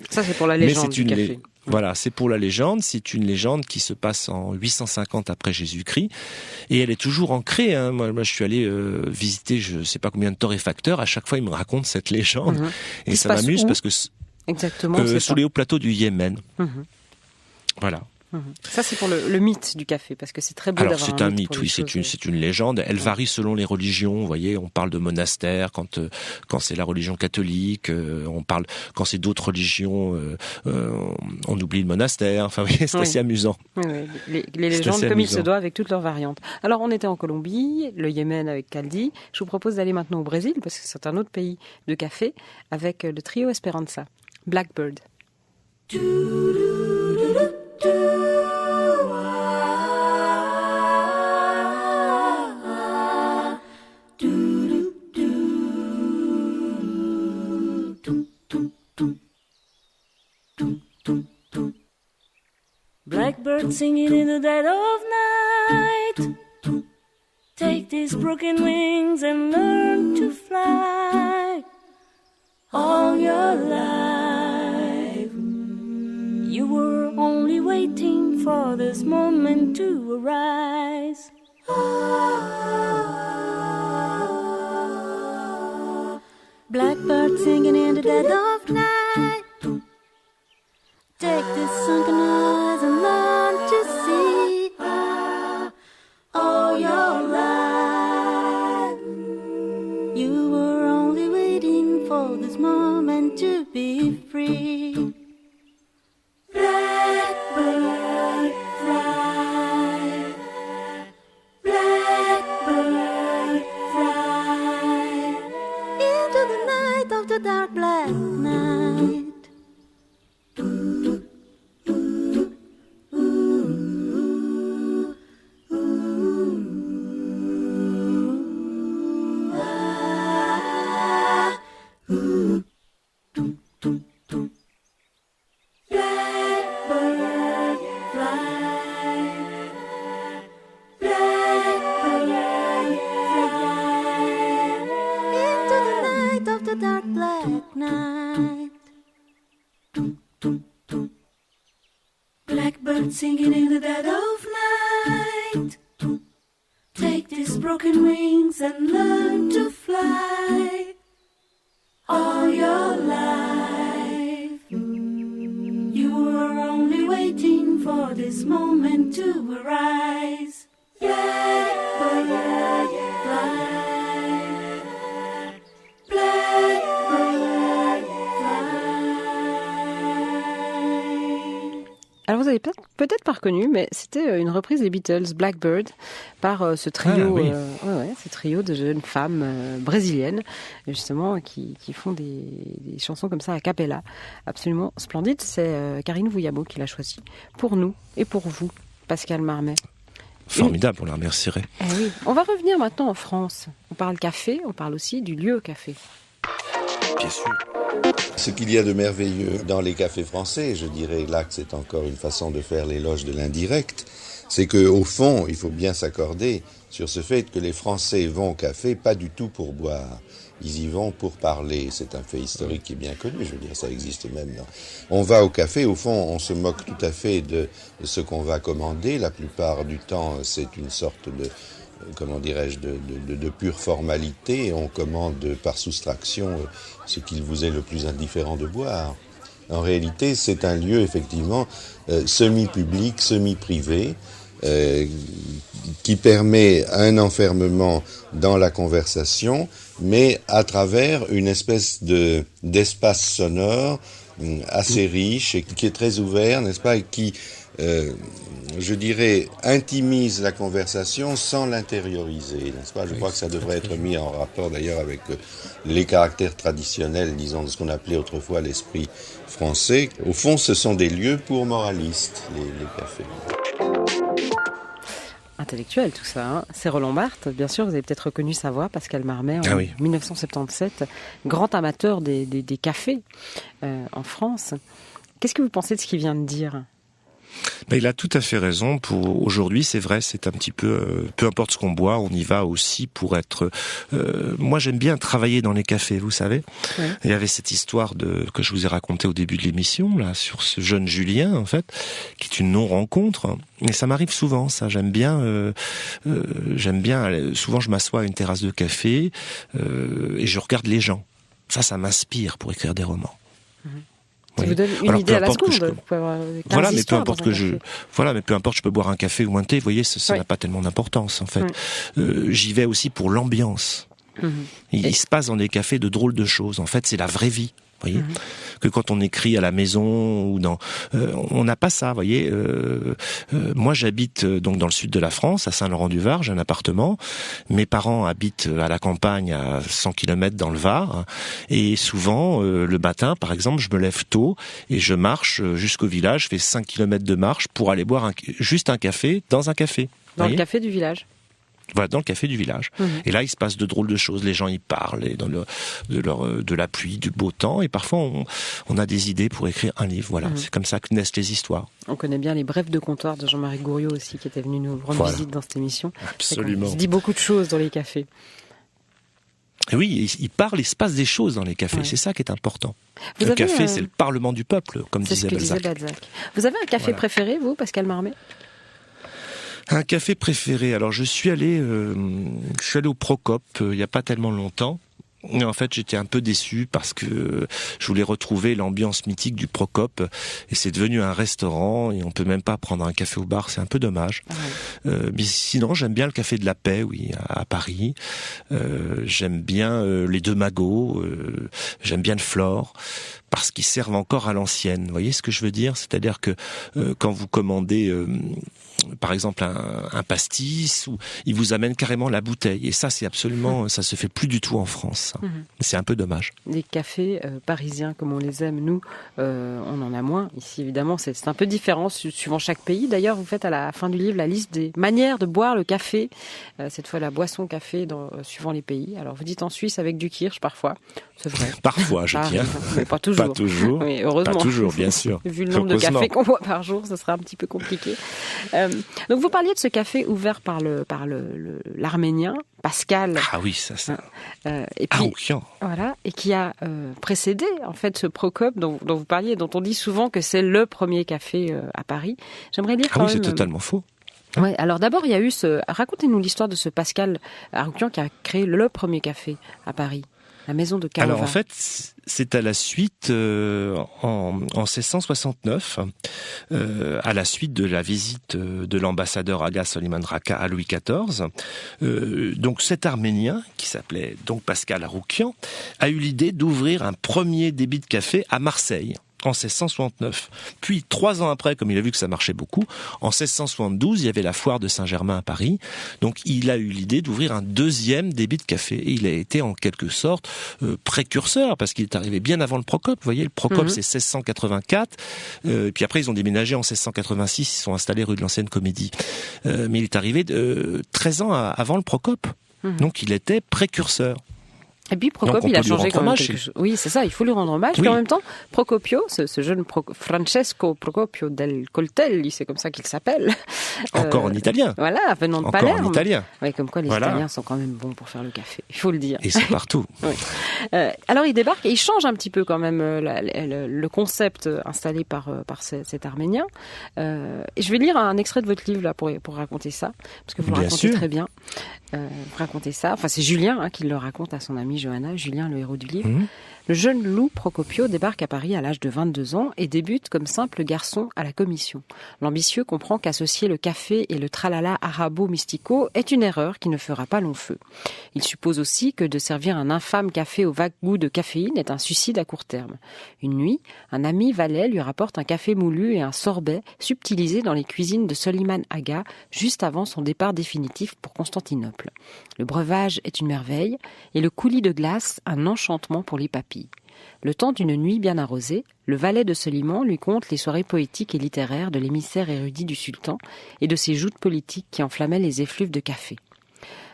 Ça, c'est pour la légende du café. Voilà, c'est pour la légende. C'est une légende qui se passe en 850 après Jésus-Christ, et elle est toujours ancrée. Moi, je suis allé visiter, je sais pas combien de torréfacteurs. À chaque fois, ils me racontent cette légende, et ça m'amuse parce que exactement, sous les hauts plateaux du Yémen. Voilà. Ça, c'est pour le mythe du café, parce que c'est très beau d'avoir c'est un mythe, oui, c'est une légende. Elle varie selon les religions. Vous voyez, on parle de monastère quand c'est la religion catholique. On parle quand c'est d'autres religions. On oublie le monastère. Enfin, vous voyez, c'est assez amusant. Oui. Les légendes comme il se doit, avec toutes leurs variantes. Alors, on était en Colombie, le Yémen avec Kaldi. Je vous propose d'aller maintenant au Brésil, parce que c'est un autre pays de café, avec le trio Esperanza, Blackbird. Blackbird singing in the dead of night. Take these broken wings and learn to fly. All your life you were only waiting for this moment to arise. Blackbird singing in the dead of night. Take these sunken eyes and learn to see. All your life you were only waiting for this moment to be free. Blackbird fly, blackbird fly, into the night of the dark black night. Blackbird singing in the dead of night. Take these broken wings and learn to fly. All your life you were only waiting for this moment to arise. Blackbird fly. Alors vous avez peut-être pas reconnu, mais c'était une reprise des Beatles, Blackbird, par ce trio, ce trio de jeunes femmes brésiliennes, justement, qui font des chansons comme ça a cappella, absolument splendides. C'est Karine Vouillamo qui l'a choisi pour nous et pour vous, Pascal Marmet. Formidable, on la remercierait. Oui. On va revenir maintenant en France. On parle café, on parle aussi du lieu au café. Bien sûr. Ce qu'il y a de merveilleux dans les cafés français, je dirais là que c'est encore une façon de faire l'éloge de l'indirect, c'est qu'au fond, il faut bien s'accorder sur ce fait que les Français vont au café pas du tout pour boire. Ils y vont pour parler. C'est un fait historique qui est bien connu, je veux dire, ça existe même. On va au café, au fond, on se moque tout à fait de ce qu'on va commander. La plupart du temps, c'est une sorte de, comment dirais-je, de pure formalité. On commande par soustraction ce qu'il vous est le plus indifférent de boire. En réalité, c'est un lieu, effectivement, semi-public, semi-privé, qui permet un enfermement dans la conversation, mais à travers une espèce d'espace sonore assez riche et qui est très ouvert, n'est-ce pas, et qui je dirais, intimise la conversation sans l'intérioriser, n'est-ce pas ? Je crois que ça devrait être mis en rapport d'ailleurs avec les caractères traditionnels, disons, de ce qu'on appelait autrefois l'esprit français. Au fond, ce sont des lieux pour moralistes, les cafés. Intellectuel tout ça, hein. C'est Roland Barthes, bien sûr, vous avez peut-être reconnu sa voix, Pascal Marmet, en 1977, grand amateur des cafés en France. Qu'est-ce que vous pensez de ce qu'il vient de dire ? Il a tout à fait raison. Pour aujourd'hui, c'est vrai, c'est un petit peu, peu importe ce qu'on boit, on y va aussi pour être. Moi, j'aime bien travailler dans les cafés, vous savez. Oui. Il y avait cette histoire que je vous ai racontée au début de l'émission, là, sur ce jeune Julien, en fait, qui est une non-rencontre. Mais ça m'arrive souvent, ça. J'aime bien. Souvent, je m'assois à une terrasse de café et je regarde les gens. Ça m'inspire pour écrire des romans. Mmh. Ça vous donne une idée à la seconde. Voilà, mais peu importe mais peu importe, je peux boire un café ou un thé. Vous voyez, ça n'a pas tellement d'importance en fait. J'y vais aussi pour l'ambiance. Il se passe dans les cafés de drôles de choses. En fait, c'est la vraie vie. Voyez, que quand on écrit à la maison ou on n'a pas ça. Voyez, moi j'habite donc dans le sud de la France, à Saint-Laurent-du-Var, j'ai un appartement. Mes parents habitent à la campagne, à 100 km dans le Var, et souvent le matin, par exemple, je me lève tôt et je marche jusqu'au village, je fais 5 km de marche pour aller boire juste un café dans un café. Dans le café du village. Voilà, dans le café du village. Et là, il se passe de drôles de choses. Les gens y parlent de la pluie, du beau temps. Et parfois, on a des idées pour écrire un livre. Voilà, c'est comme ça que naissent les histoires. On connaît bien les brefs de comptoir de Jean-Marie Gouriot aussi, qui était venu nous rendre visite dans cette émission. Absolument. Il se dit beaucoup de choses dans les cafés. Et oui, il parle, il se passe des choses dans les cafés. C'est ça qui est important. Le café, c'est le parlement du peuple, comme disait Balzac. Vous avez un café préféré, vous, Pascal Marmet ? Un café préféré. Alors je suis allé au Procope il y a pas tellement longtemps. Et en fait, j'étais un peu déçu parce que je voulais retrouver l'ambiance mythique du Procope et c'est devenu un restaurant et on peut même pas prendre un café au bar, c'est un peu dommage. Mais sinon, j'aime bien le café de la Paix, oui, à Paris. J'aime bien les Deux Magots, j'aime bien le Flore parce qu'ils servent encore à l'ancienne. Vous voyez ce que je veux dire ? C'est-à-dire que quand vous commandez par exemple un pastis, ils vous amènent carrément la bouteille. Et ça, c'est absolument, ça se fait plus du tout en France. C'est un peu dommage. Les cafés parisiens, comme on les aime, nous, on en a moins. Ici, évidemment, c'est un peu différent suivant chaque pays. D'ailleurs, vous faites à la fin du livre la liste des manières de boire le café. Cette fois, la boisson café suivant les pays. Alors, vous dites en Suisse avec du kirsch, parfois. C'est vrai. Parfois, je tiens. Mais pas toujours. Pas toujours. Oui, heureusement. Pas toujours, bien sûr. Vu le nombre de cafés qu'on boit par jour, ce sera un petit peu compliqué. Donc, vous parliez de ce café ouvert par l'Arménien, Pascal. Ah oui, ça. Et puis, voilà, et qui a précédé, en fait, ce Procope dont vous parliez, dont on dit souvent que c'est le premier café à Paris. J'aimerais lire quand même... c'est totalement faux. Ouais, alors d'abord, il y a eu racontez-nous l'histoire de ce Pascal Aroukian qui a créé le premier café à Paris. La maison de Calva. Alors en fait, c'est à la suite, en 1669, à la suite de la visite de l'ambassadeur Aga Soliman Raka à Louis XIV. Donc cet Arménien, qui s'appelait donc Pascal Aroukian, a eu l'idée d'ouvrir un premier débit de café à Marseille. En 1669. Puis, 3 ans après, comme il a vu que ça marchait beaucoup, en 1672, il y avait la foire de Saint-Germain à Paris. Donc, il a eu l'idée d'ouvrir un deuxième débit de café. Et il a été, en quelque sorte, précurseur, parce qu'il est arrivé bien avant le Procope. Vous voyez, le Procope, c'est 1684. Puis après, ils ont déménagé en 1686. Ils sont installés rue de l'Ancienne Comédie. Mais il est arrivé 13 ans avant le Procope. Donc, il était précurseur. Et puis Procope, il a changé quand même quelque chose. Oui, c'est ça, il faut lui rendre hommage. Puis en même temps, Procopio, ce jeune Francesco Procopio del Coltelli, c'est comme ça qu'il s'appelle. Encore en italien. Voilà, venant de Palerme. Encore en italien. Oui, comme quoi les Italiens sont quand même bons pour faire le café, il faut le dire. Et c'est partout. Alors il débarque et il change un petit peu quand même le concept installé par cet Arménien. Et je vais lire un extrait de votre livre là pour raconter ça, parce que vous le racontez très bien. Vous racontez ça, enfin c'est Julien qui le raconte à son ami Johanna, Julien le héros du livre. Le jeune Lou Procopio débarque à Paris à l'âge de 22 ans et débute comme simple garçon à la commission. L'ambitieux comprend qu'associer le café et le tralala arabo-mystico est une erreur qui ne fera pas long feu. Il suppose aussi que de servir un infâme café au vague goût de caféine est un suicide à court terme. Une nuit, un ami valet lui rapporte un café moulu et un sorbet subtilisé dans les cuisines de Soliman Aga juste avant son départ définitif pour Constantinople. Le breuvage est une merveille et le coulis de glace un enchantement pour les papilles. Le temps d'une nuit bien arrosée, le valet de Soliman lui conte les soirées poétiques et littéraires de l'émissaire érudit du sultan et de ses joutes politiques qui enflammaient les effluves de café.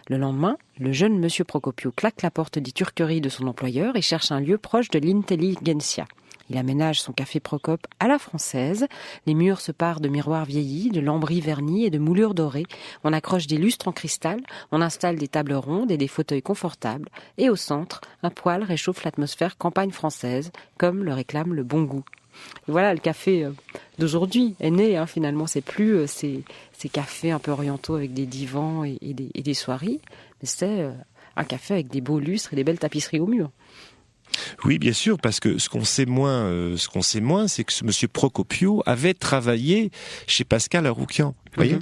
Le lendemain, le jeune monsieur Procopio claque la porte des turqueries de son employeur et cherche un lieu proche de l'intelligentsia. Il aménage son café Procope à la française. Les murs se parent de miroirs vieillis, de lambris vernis et de moulures dorées. On accroche des lustres en cristal, on installe des tables rondes et des fauteuils confortables. Et au centre, un poêle réchauffe l'atmosphère campagne française, comme le réclame le bon goût. Et voilà, le café d'aujourd'hui est né, finalement. C'est plus ces cafés un peu orientaux avec des divans et des soieries, mais c'est un café avec des beaux lustres et des belles tapisseries au mur. Oui, bien sûr, parce que ce qu'on sait moins, c'est que ce monsieur Procopio avait travaillé chez Pascal Aroukian. Vous voyez ?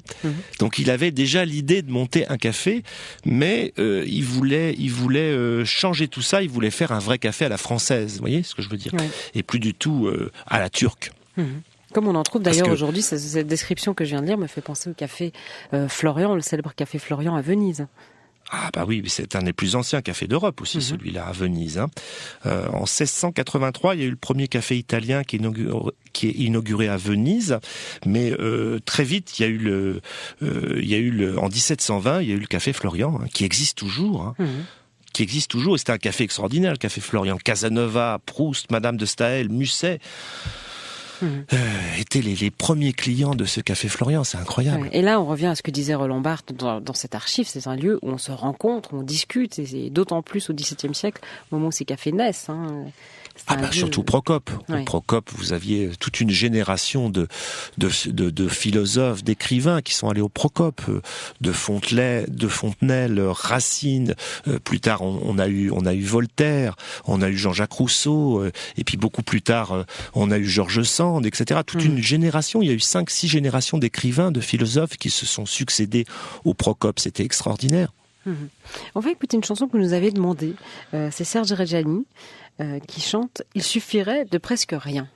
Donc il avait déjà l'idée de monter un café, mais il voulait changer tout ça. Il voulait faire un vrai café à la française. Vous voyez ce que je veux dire ? Et plus du tout à la turque. Comme on en trouve d'ailleurs aujourd'hui, cette description que je viens de lire me fait penser au café Florian, le célèbre café Florian à Venise. Ah bah oui, c'est un des plus anciens cafés d'Europe aussi, celui-là à Venise. En 1683, il y a eu le premier café italien qui est inauguré à Venise, mais très vite, il y a eu en 1720, il y a eu le café Florian qui existe toujours. Qui existe toujours, et c'était un café extraordinaire, le café Florian. Casanova, Proust, Madame de Staël, Musset étaient les premiers clients de ce café Florian, c'est incroyable. Et là, on revient à ce que disait Roland Barthes dans cet archive, c'est un lieu où on se rencontre, on discute, et d'autant plus au XVIIe siècle, au moment où ces cafés naissent. Surtout Procope. Oui. Procope, vous aviez toute une génération de philosophes, d'écrivains qui sont allés au Procope, de Fontenelle, Racine. Plus tard, on a eu Voltaire, on a eu Jean-Jacques Rousseau, et puis beaucoup plus tard, on a eu George Sand, etc. Toute une génération. Il y a eu 5-6 générations d'écrivains, de philosophes qui se sont succédés au Procope. C'était extraordinaire. On va écouter une chanson que vous nous avez demandée. C'est Serge Reggiani qui chante « Il suffirait de presque rien ».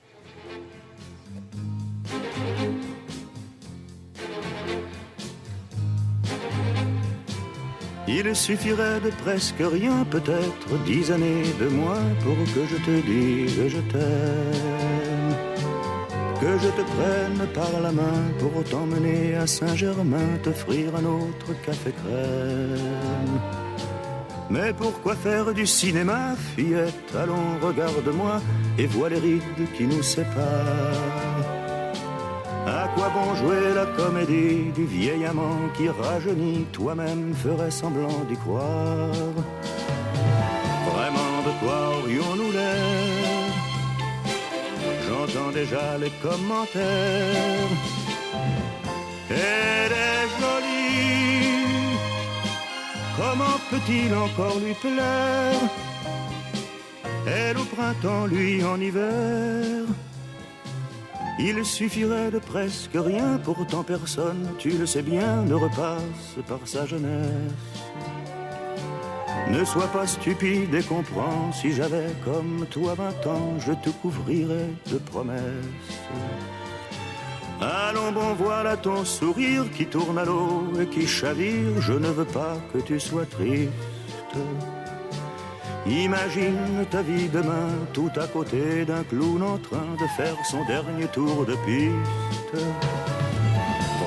Il suffirait de presque rien, peut-être 10 années de moins pour que je te dise je t'aime. Que je te prenne par la main pour t'emmener à Saint-Germain, t'offrir un autre café crème. Mais pourquoi faire du cinéma, fillette? Allons, regarde-moi et vois les rides qui nous séparent. À quoi bon jouer la comédie du vieil amant qui rajeunit? Toi-même ferais semblant d'y croire. Vraiment, de quoi aurions-nous l'air? J'entends déjà les commentaires. Elle est jolie, comment peut-il encore lui plaire? Elle au printemps, lui en hiver. Il suffirait de presque rien, pourtant personne, tu le sais bien, ne repasse par sa jeunesse. Ne sois pas stupide et comprends, si j'avais comme toi 20 ans, je te couvrirais de promesses. Allons bon, voilà ton sourire qui tourne à l'eau et qui chavire, je ne veux pas que tu sois triste. Imagine ta vie demain, tout à côté d'un clown en train de faire son dernier tour de piste.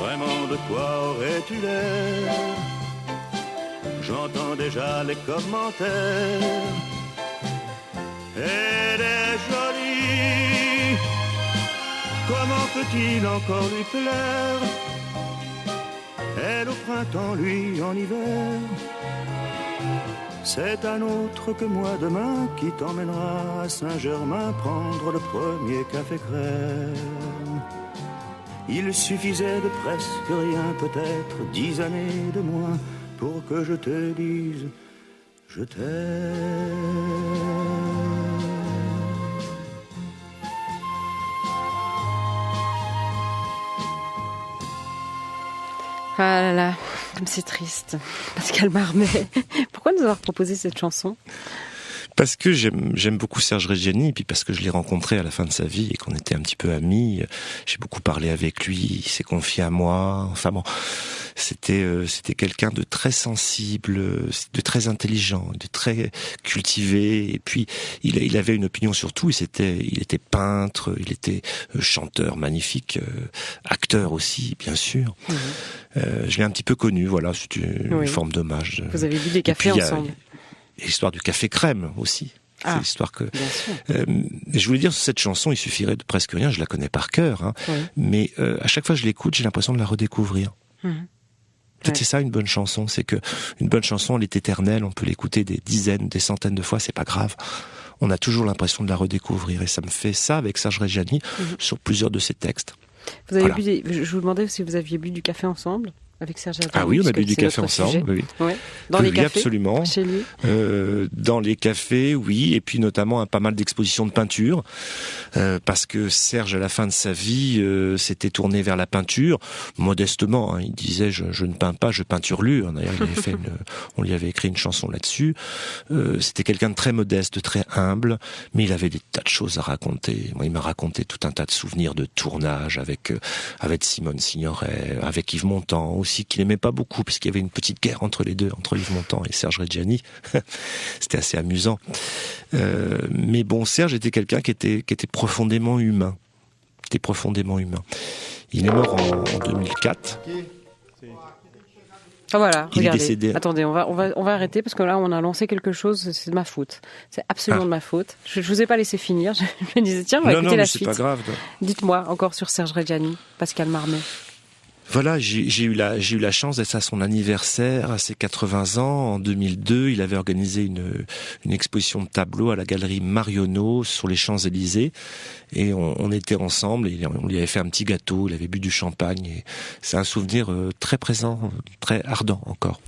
Vraiment, de quoi aurais-tu l'air? J'entends déjà les commentaires. Elle est jolie, comment peut-il encore lui plaire? Elle au printemps, lui en hiver. C'est un autre que moi demain qui t'emmènera à Saint-Germain prendre le premier café crème. Il suffisait de presque rien, peut-être 10 années de moins, pour que je te dise je t'aime. Ah là là, comme c'est triste. Pascal Marmet, pourquoi nous avoir proposé cette chanson ? Parce que j'aime beaucoup Serge Reggiani, et puis parce que je l'ai rencontré à la fin de sa vie et qu'on était un petit peu amis. J'ai beaucoup parlé avec lui, il s'est confié à moi. Enfin bon, c'était quelqu'un de très sensible, de très intelligent, de très cultivé. Et puis il avait une opinion sur tout. Il était peintre, il était chanteur magnifique, acteur aussi, bien sûr. Je l'ai un petit peu connu. Voilà, c'est une forme d'hommage. Vous avez bu des cafés ensemble. Et l'histoire du café crème aussi. C'est l'histoire que... je voulais dire, sur cette chanson, il suffirait de presque rien, je la connais par cœur, hein, mais à chaque fois que je l'écoute, j'ai l'impression de la redécouvrir. C'est ça une bonne chanson, c'est que une bonne chanson, elle est éternelle, on peut l'écouter des dizaines, des centaines de fois, c'est pas grave. On a toujours l'impression de la redécouvrir, et ça me fait ça avec Serge Reggiani sur plusieurs de ses textes. Vous avez bu je vous demandais si vous aviez bu du café ensemble avec Serge Reggiani. Ah oui, on a bu du café ensemble. Oui. Ouais. Dans les cafés, absolument. Chez lui. Dans les cafés, oui, et puis notamment pas mal d'expositions de peinture, parce que Serge, à la fin de sa vie, s'était tourné vers la peinture, modestement. Hein, il disait je ne peins pas, je peinturlure. D'ailleurs, on lui avait écrit une chanson là-dessus. C'était quelqu'un de très modeste, de très humble, mais il avait des tas de choses à raconter. Moi, il m'a raconté tout un tas de souvenirs de tournage avec Simone Signoret, avec Yves Montand aussi, qu'il aimait pas beaucoup, puisqu'il y avait une petite guerre entre les deux, entre Yves Montand et Serge Reggiani. C'était assez amusant. Mais bon, Serge était quelqu'un qui était profondément humain. Il est mort en 2004. Ah voilà, il regardez. est décédé. Attendez, on va arrêter parce que là on a lancé quelque chose, c'est de ma faute. C'est absolument de ma faute. Je vous ai pas laissé finir. Je me disais tiens, on va écouter la suite. Non, c'est pas grave. Dites-moi encore sur Serge Reggiani, Pascal Marmet. Voilà, j'ai eu la chance d'être à son anniversaire, à ses 80 ans. En 2002, il avait organisé une exposition de tableaux à la galerie Marionneau sur les Champs-Élysées. Et on était ensemble et on lui avait fait un petit gâteau, il avait bu du champagne. Et c'est un souvenir très présent, très ardent encore.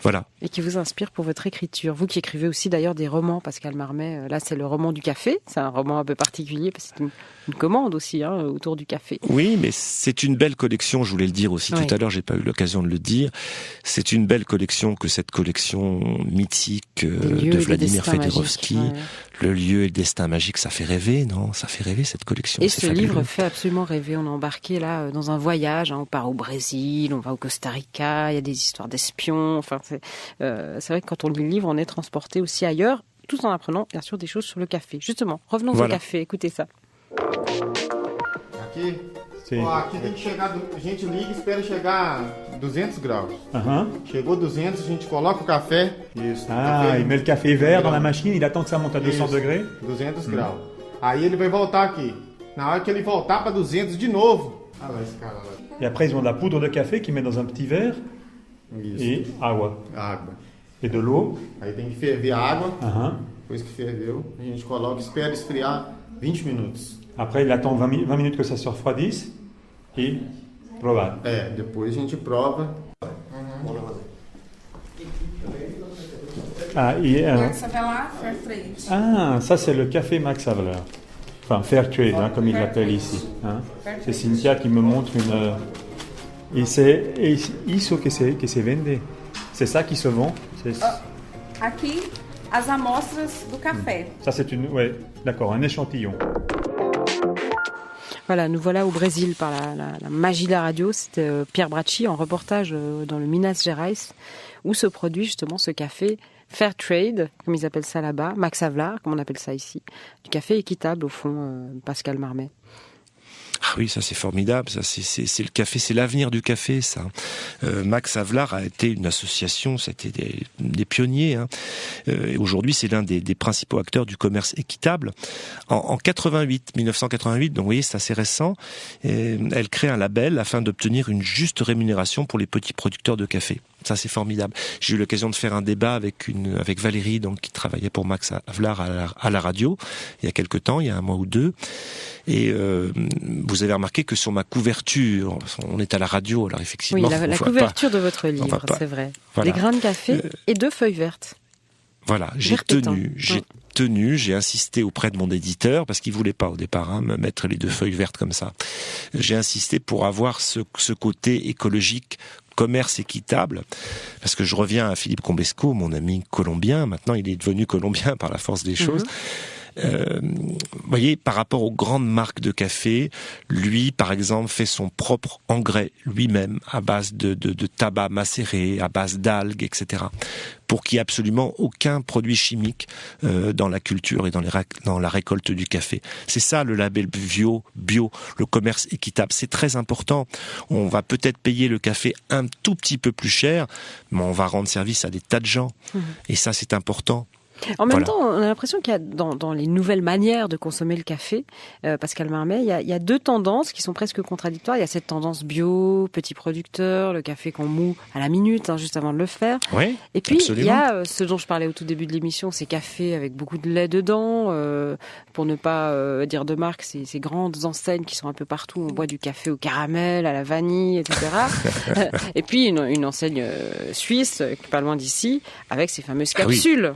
Voilà. Et qui vous inspire pour votre écriture. Vous qui écrivez aussi d'ailleurs des romans, Pascal Marmet. Là, c'est le roman du café. C'est un roman un peu particulier parce que c'est une commande aussi autour du café. Oui, mais c'est une belle collection. Je voulais le dire aussi tout à l'heure. J'ai pas eu l'occasion de le dire. C'est une belle collection que cette collection mythique de Vladimir Fedorovski. Le lieu et le destin magique, ça fait rêver, non ? Ça fait rêver cette collection. Et ce livre fait absolument rêver. On est embarqué là dans un voyage. On part au Brésil, on va au Costa Rica. Il y a des histoires d'espions. Enfin, c'est vrai que quand on lit le livre, on est transporté aussi ailleurs, tout en apprenant bien sûr des choses sur le café. Justement, revenons au café. Écoutez ça. Aqui tem que chegar, a gente liga e espera chegar 200 graus. Chegou 200, a gente coloca o café. Isso. Il met le café vert dans la machine, il attend que ça monte à 200 degrés. 200 graus. Aí ele vai voltar aqui. Na hora que ele voltar para 200 de novo. Ah lá, esse cara lá. Et après, ils ont de la poudre de café qu'ils mettent dans un petit verre. Isso. Et água. Água. Et de l'eau. Aí tem que ferver a água. Depois que ferveu, a gente coloca e espera esfriar 20 minutos. Après, il attend 20 minutes que ça se refroidisse et provar. Depois a gente prova. Max Havelaar, Fairtrade. Ah, ça c'est le café Max Havelaar. Enfin, Fairtrade, comme il l'appelle ici. C'est Cynthia qui me montre une... Et c'est isso que se vende. C'est ça qui se vend. Aqui, as amostras do café. Ça c'est d'accord, un échantillon. Voilà, nous voilà au Brésil par la magie de la radio. C'était Pierre Bracci en reportage dans le Minas Gerais où se produit justement ce café Fairtrade, comme ils appellent ça là-bas, Max Havelaar, comme on appelle ça ici. Du café équitable au fond, Pascal Marmet. Ah oui, ça c'est formidable, ça c'est le café, c'est l'avenir du café, ça. Max Havelaar a été une association, c'était des pionniers. Et aujourd'hui, c'est l'un des principaux acteurs du commerce équitable. En 1988, donc vous voyez, c'est assez récent. Elle crée un label afin d'obtenir une juste rémunération pour les petits producteurs de café. Ça, c'est formidable. J'ai eu l'occasion de faire un débat avec Valérie, donc, qui travaillait pour Max Havelaar à la radio, il y a quelque temps, il y a un mois ou deux. Et vous avez remarqué que sur ma couverture, on est à la radio, alors effectivement... Oui, la couverture de votre livre, c'est vrai. Voilà. Des grains de café et 2 feuilles vertes. Voilà, j'ai insisté auprès de mon éditeur, parce qu'il voulait pas au départ me mettre les 2 feuilles vertes comme ça. J'ai insisté pour avoir ce côté écologique commerce équitable, parce que je reviens à Philippe Combesco, mon ami colombien, maintenant il est devenu colombien par la force des choses. Vous voyez, par rapport aux grandes marques de café, lui, par exemple, fait son propre engrais lui-même à base de tabac macéré, à base d'algues, etc. pour qu'il n'y ait absolument aucun produit chimique dans la culture et dans la récolte du café. C'est ça le label bio, le commerce équitable. C'est très important. On va peut-être payer le café un tout petit peu plus cher, mais on va rendre service à des tas de gens. Et ça, c'est important. En même temps, on a l'impression qu'il y a dans les nouvelles manières de consommer le café, Pascal Marmet, il y a deux tendances qui sont presque contradictoires. Il y a cette tendance bio, petit producteur, le café qu'on moud à la minute, juste avant de le faire. Oui, et puis, absolument. Il y a ce dont je parlais au tout début de l'émission, ces cafés avec beaucoup de lait dedans, pour ne pas dire de marque, ces grandes enseignes qui sont un peu partout. On boit du café au caramel, à la vanille, etc. Et puis, une enseigne suisse, pas loin d'ici, avec ces fameuses capsules.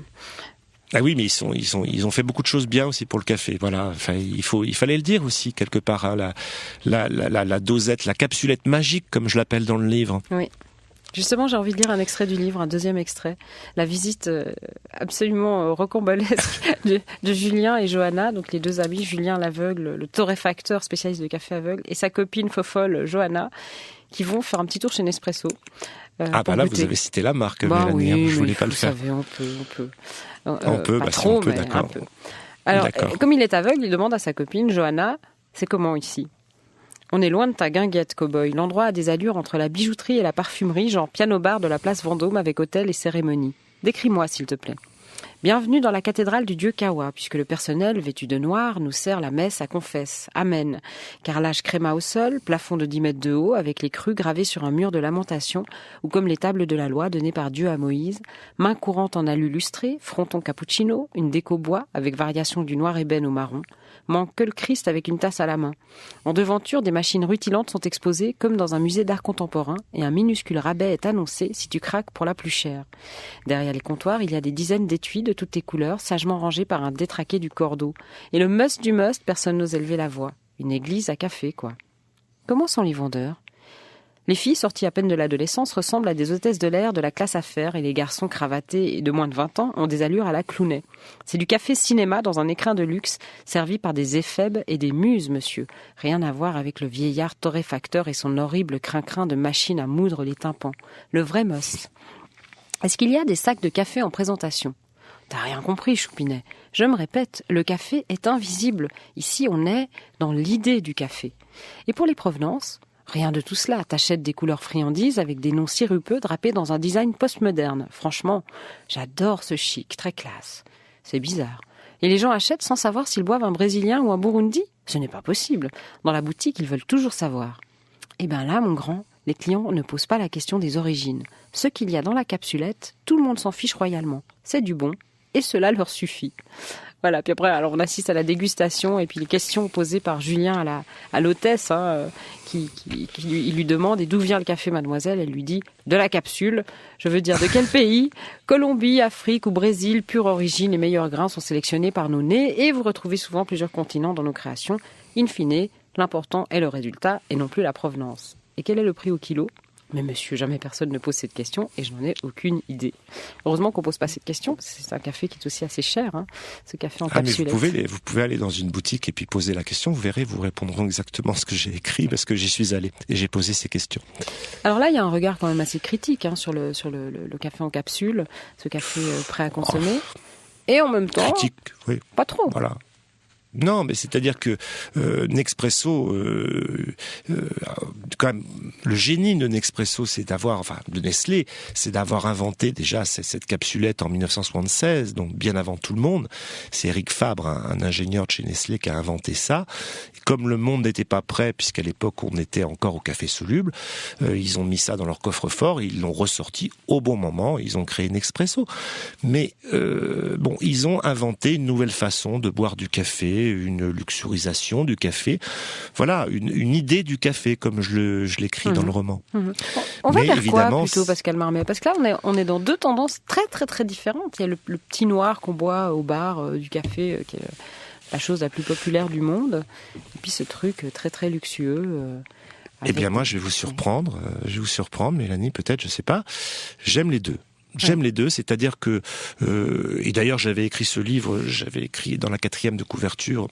Ah oui, mais ils ont fait beaucoup de choses bien aussi pour le café. Voilà, enfin, il fallait le dire aussi quelque part, hein, la dosette, la capsulette magique, comme je l'appelle dans le livre. Oui. Justement, j'ai envie de lire un extrait du livre, un deuxième extrait. La visite absolument rocambolesque de Julien et Johanna, donc les deux amis, Julien l'aveugle, le torréfacteur spécialiste de café aveugle, et sa copine fofolle Johanna, qui vont faire un petit tour chez Nespresso. Là, vous avez cité la marque, Mélanie, oui, je voulais pas le faire. Vous savez, on peut. Pas trop, on peut, mais d'accord. un peu. Alors, comme il est aveugle, il demande à sa copine, Johanna, c'est comment ici ? On est loin de ta guinguette, cow-boy. L'endroit a des allures entre la bijouterie et la parfumerie, genre piano-bar de la place Vendôme avec hôtel et cérémonie. Décris-moi, s'il te plaît. Bienvenue dans la cathédrale du dieu Kawa, puisque le personnel, vêtu de noir, nous sert la messe à confesse. Amen. Carrelage créma au sol, plafond de 10 mètres de haut, avec les crues gravées sur un mur de lamentation, ou comme les tables de la loi données par Dieu à Moïse, main courante en alu lustré, fronton cappuccino, une déco bois, avec variation du noir ébène au marron, manque que le Christ avec une tasse à la main. En devanture, des machines rutilantes sont exposées comme dans un musée d'art contemporain et un minuscule rabais est annoncé si tu craques pour la plus chère. Derrière les comptoirs, il y a des dizaines d'étuis de toutes les couleurs, sagement rangés par un détraqué du cordeau. Et le must du must, personne n'ose élever la voix. Une église à café, quoi. Comment sont les vendeurs ? Les filles sorties à peine de l'adolescence ressemblent à des hôtesses de l'air de la classe affaires et les garçons cravatés et de moins de 20 ans ont des allures à la Clounet. C'est du café cinéma dans un écrin de luxe, servi par des éphèbes et des muses, monsieur. Rien à voir avec le vieillard torréfacteur et son horrible crin-crin de machine à moudre les tympans. Le vrai must. Est-ce qu'il y a des sacs de café en présentation ? T'as rien compris, Choupinet. Je me répète, le café est invisible. Ici, on est dans l'idée du café. Et pour les provenances ? Rien de tout cela. T'achètes des couleurs friandises avec des noms sirupeux drapés dans un design postmoderne. Franchement, j'adore ce chic, très classe. C'est bizarre. Et les gens achètent sans savoir s'ils boivent un Brésilien ou un Burundi ? Ce n'est pas possible. Dans la boutique, ils veulent toujours savoir. Eh bien là, mon grand, les clients ne posent pas la question des origines. Ce qu'il y a dans la capsulette, tout le monde s'en fiche royalement. C'est du bon, et cela leur suffit. Voilà, puis après, alors on assiste à la dégustation et puis les questions posées par Julien à l'hôtesse, qui lui demande « Et d'où vient le café, mademoiselle ?» Elle lui dit « De la capsule. Je veux dire, de quel pays ? Colombie, Afrique ou Brésil, pure origine, les meilleurs grains sont sélectionnés par nos nez et vous retrouvez souvent plusieurs continents dans nos créations. In fine, l'important est le résultat et non plus la provenance. Et quel est le prix au kilo ? Mais monsieur, jamais personne ne pose cette question et je n'en ai aucune idée. Heureusement qu'on ne pose pas cette question, parce que c'est un café qui est aussi assez cher, ce café en capsulette. Mais vous pouvez aller dans une boutique et puis poser la question, vous verrez, vous répondront exactement ce que j'ai écrit parce que j'y suis allé et j'ai posé ces questions. Alors là, il y a un regard quand même assez critique sur le café en capsule, ce café prêt à consommer. Et en même temps, critique, oui. Pas trop. Voilà. Non, mais c'est-à-dire que Nespresso, quand même, le génie de Nespresso, de Nestlé, c'est d'avoir inventé déjà cette capsulette en 1976, donc bien avant tout le monde. C'est Eric Fabre, un ingénieur de chez Nestlé, qui a inventé ça. Et comme le monde n'était pas prêt, puisqu'à l'époque on était encore au café soluble, ils ont mis ça dans leur coffre-fort, et ils l'ont ressorti au bon moment. Ils ont créé Nespresso. Mais ils ont inventé une nouvelle façon de boire du café. Une luxurisation du café, voilà, une idée du café comme je l'écris dans le roman. On va vers quoi plutôt, Pascal Marmet ? Parce que là, on est dans deux tendances très très très différentes. Il y a le petit noir qu'on boit au bar du café, qui est la chose la plus populaire du monde, et puis ce truc très très luxueux Eh bien, moi, je vais vous surprendre. Mélanie, peut-être, je sais pas. J'aime les deux. J'aime les deux, c'est-à-dire que... et d'ailleurs, j'avais écrit ce livre, j'avais écrit dans la 4e de couverture...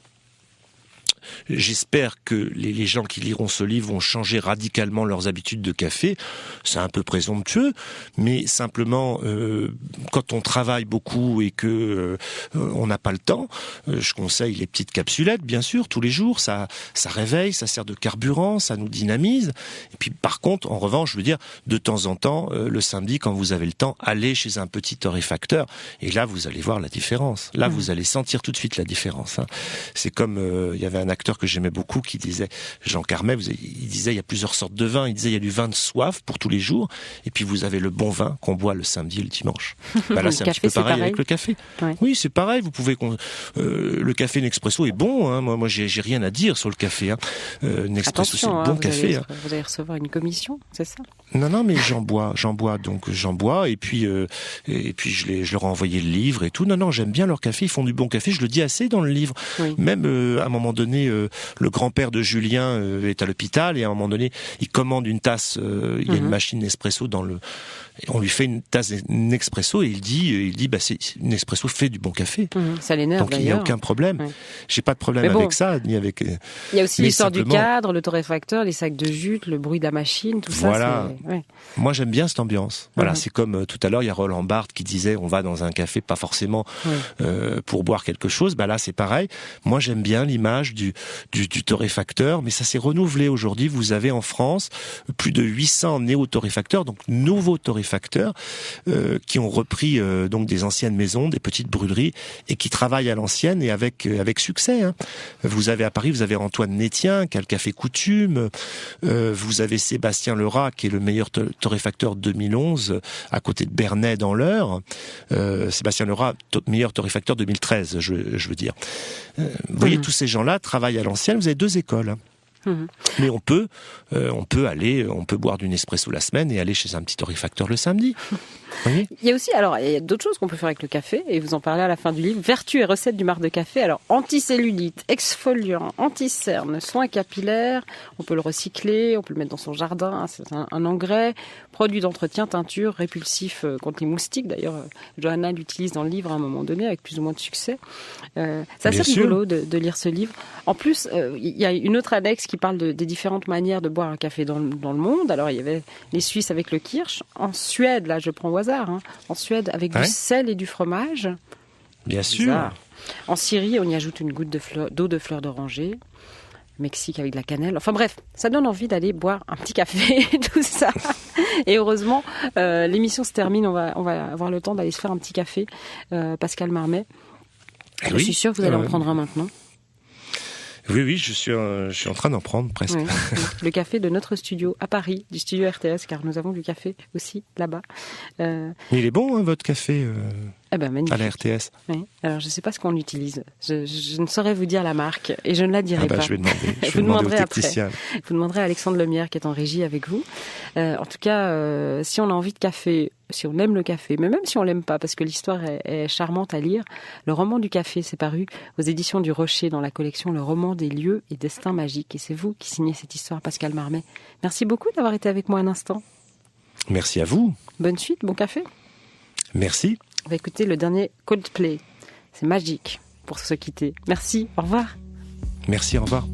J'espère que les gens qui liront ce livre vont changer radicalement leurs habitudes de café. C'est un peu présomptueux, mais simplement, quand on travaille beaucoup et que on n'a pas le temps, je conseille les petites capsulettes, bien sûr, tous les jours. Ça réveille, ça sert de carburant, ça nous dynamise. Et puis, par contre, en revanche, je veux dire, de temps en temps, le samedi, quand vous avez le temps, allez chez un petit torréfacteur. Et là, vous allez voir la différence. Là, vous allez sentir tout de suite la différence. Hein. C'est comme, il y avait un acteur que j'aimais beaucoup qui disait, Jean Carmet, il disait il y a plusieurs sortes de vin. Il disait il y a du vin de soif pour tous les jours, et puis vous avez le bon vin qu'on boit le samedi et le dimanche. Bah là, c'est un petit peu pareil avec le café. Ouais. Oui, c'est pareil. Vous pouvez le café Nespresso est bon. Hein. Moi, j'ai rien à dire sur le café. Hein. Nespresso, c'est le bon café. Vous allez recevoir une commission, c'est ça? Non, mais j'en bois, et puis je leur ai envoyé le livre et tout. Non, j'aime bien leur café. Ils font du bon café. Je le dis assez dans le livre. Oui. Même à un moment donné, le grand-père de Julien est à l'hôpital et à un moment donné, il commande une tasse. Il y a une machine Nespresso dans le. On lui fait une tasse Nespresso et il dit, bah c'est Nespresso fait du bon café. Ça l'énerve. Donc il n'y a aucun problème. Ouais. J'ai pas de problème avec ça ni avec. Il y a aussi l'histoire du cadre, le torréfacteur, les sacs de jute, le bruit de la machine, tout ça. Voilà. Ouais. Moi j'aime bien cette ambiance. Voilà, c'est comme tout à l'heure il y a Roland Barthes qui disait on va dans un café pas forcément pour boire quelque chose. Bah là c'est pareil. Moi j'aime bien l'image du torréfacteur, mais ça s'est renouvelé aujourd'hui. Vous avez en France plus de 800 néo-torréfacteurs, donc nouveaux torréfacteurs qui ont repris donc des anciennes maisons, des petites brûleries et qui travaillent à l'ancienne et avec succès. Hein. Vous avez à Paris, vous avez Antoine Nétien qui a le café Coutume, vous avez Sébastien Lerat qui est le meilleur torréfacteur 2011 à côté de Bernay dans l'Eure. Sébastien Lerat meilleur torréfacteur 2013, je veux dire. Vous voyez, tous ces gens-là travaillent à l'ancienne. Vous avez 2 écoles. Hein. Mais on peut boire du Nespresso la semaine et aller chez un petit torréfacteur le samedi. Il y a aussi, il y a d'autres choses qu'on peut faire avec le café, et vous en parlez à la fin du livre. Vertus et recettes du marc de café. Alors, anticellulite, exfoliant, anti-cerne, soins capillaires. On peut le recycler, on peut le mettre dans son jardin. C'est un engrais. Produit d'entretien, teinture, répulsif contre les moustiques. D'ailleurs, Johanna l'utilise dans le livre à un moment donné avec plus ou moins de succès. C'est assez rigolo de lire ce livre. En plus, il y a une autre annexe qui parle des différentes manières de boire un café dans le monde. Alors, il y avait les Suisses avec le kirsch. En Suède, là, je prends au hasard, en Suède, avec du sel et du fromage. Bien sûr. En Syrie, on y ajoute une goutte d'eau de fleur d'oranger. Mexique avec de la cannelle. Enfin bref, ça donne envie d'aller boire un petit café, tout ça. Et heureusement, l'émission se termine. On va avoir le temps d'aller se faire un petit café. Pascal Marmet. Je suis sûre que vous allez en prendre un maintenant. Oui, je suis en train d'en prendre presque. Oui. Le café de notre studio à Paris, du studio RTS, car nous avons du café aussi là-bas. Il est bon, hein, votre café magnifique. À la RTS. Oui. Alors, je ne sais pas ce qu'on utilise. Je ne saurais vous dire la marque et je ne la dirai pas. Je vais demander. Vous demanderez après. Vous demanderez à Alexandre Lemierre qui est en régie avec vous. En tout cas, si on a envie de café, si on aime le café, mais même si on l'aime pas, parce que l'histoire est charmante à lire, le roman du café s'est paru aux éditions du Rocher dans la collection Le roman des lieux et destins magiques. Et c'est vous qui signez cette histoire, Pascal Marmet. Merci beaucoup d'avoir été avec moi un instant. Merci à vous. Bonne suite, bon café. Merci. On va écouter le dernier Coldplay. C'est magique pour se quitter. Merci, au revoir. Merci, au revoir.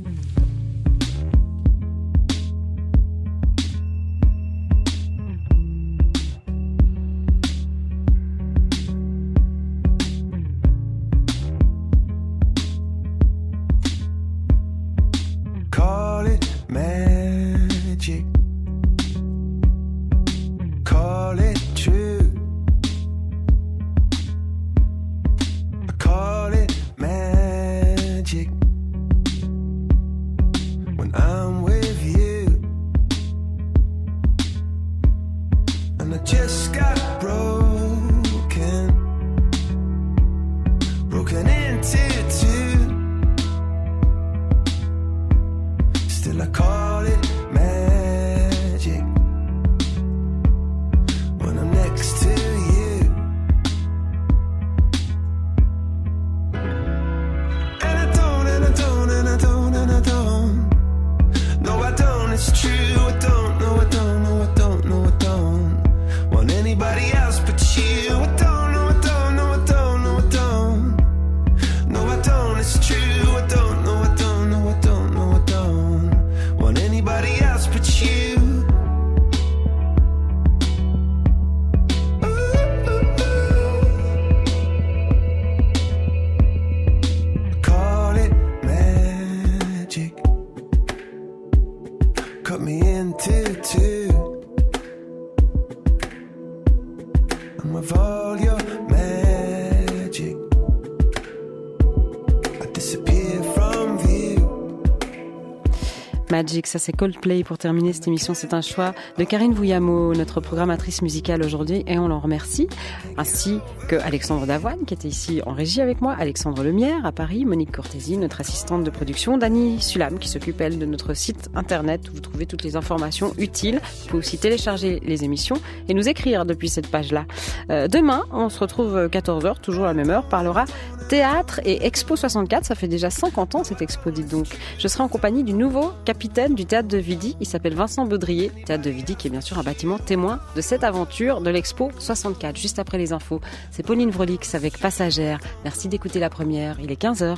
Call it magic. Call it true. Call it magic. your magic. I disappear from view. Magic, ça c'est Coldplay pour terminer cette émission. C'est un choix de Karine Vouillamo, notre programmatrice musicale aujourd'hui, et on l'en remercie. Ainsi que Alexandre Davoine qui était ici en régie avec moi, Alexandre Lemierre à Paris, Monique Cortési, notre assistante de production, Dani Sulam qui s'occupe elle de notre site internet où vous trouvez toutes les informations utiles. Vous pouvez aussi télécharger les émissions et nous écrire depuis cette page-là. Demain, on se retrouve 14h, toujours à la même heure, parlera théâtre et Expo 64. Ça fait déjà 50 ans cette expo, dites donc. Je serai en compagnie du nouveau capitaine du Théâtre de Vidy. Il s'appelle Vincent Baudrier. Théâtre de Vidy qui est bien sûr un bâtiment témoin de cette aventure de l'Expo 64. Juste après les infos, c'est Pauline Vrolix avec Passagère. Merci d'écouter la première. Il est 15h.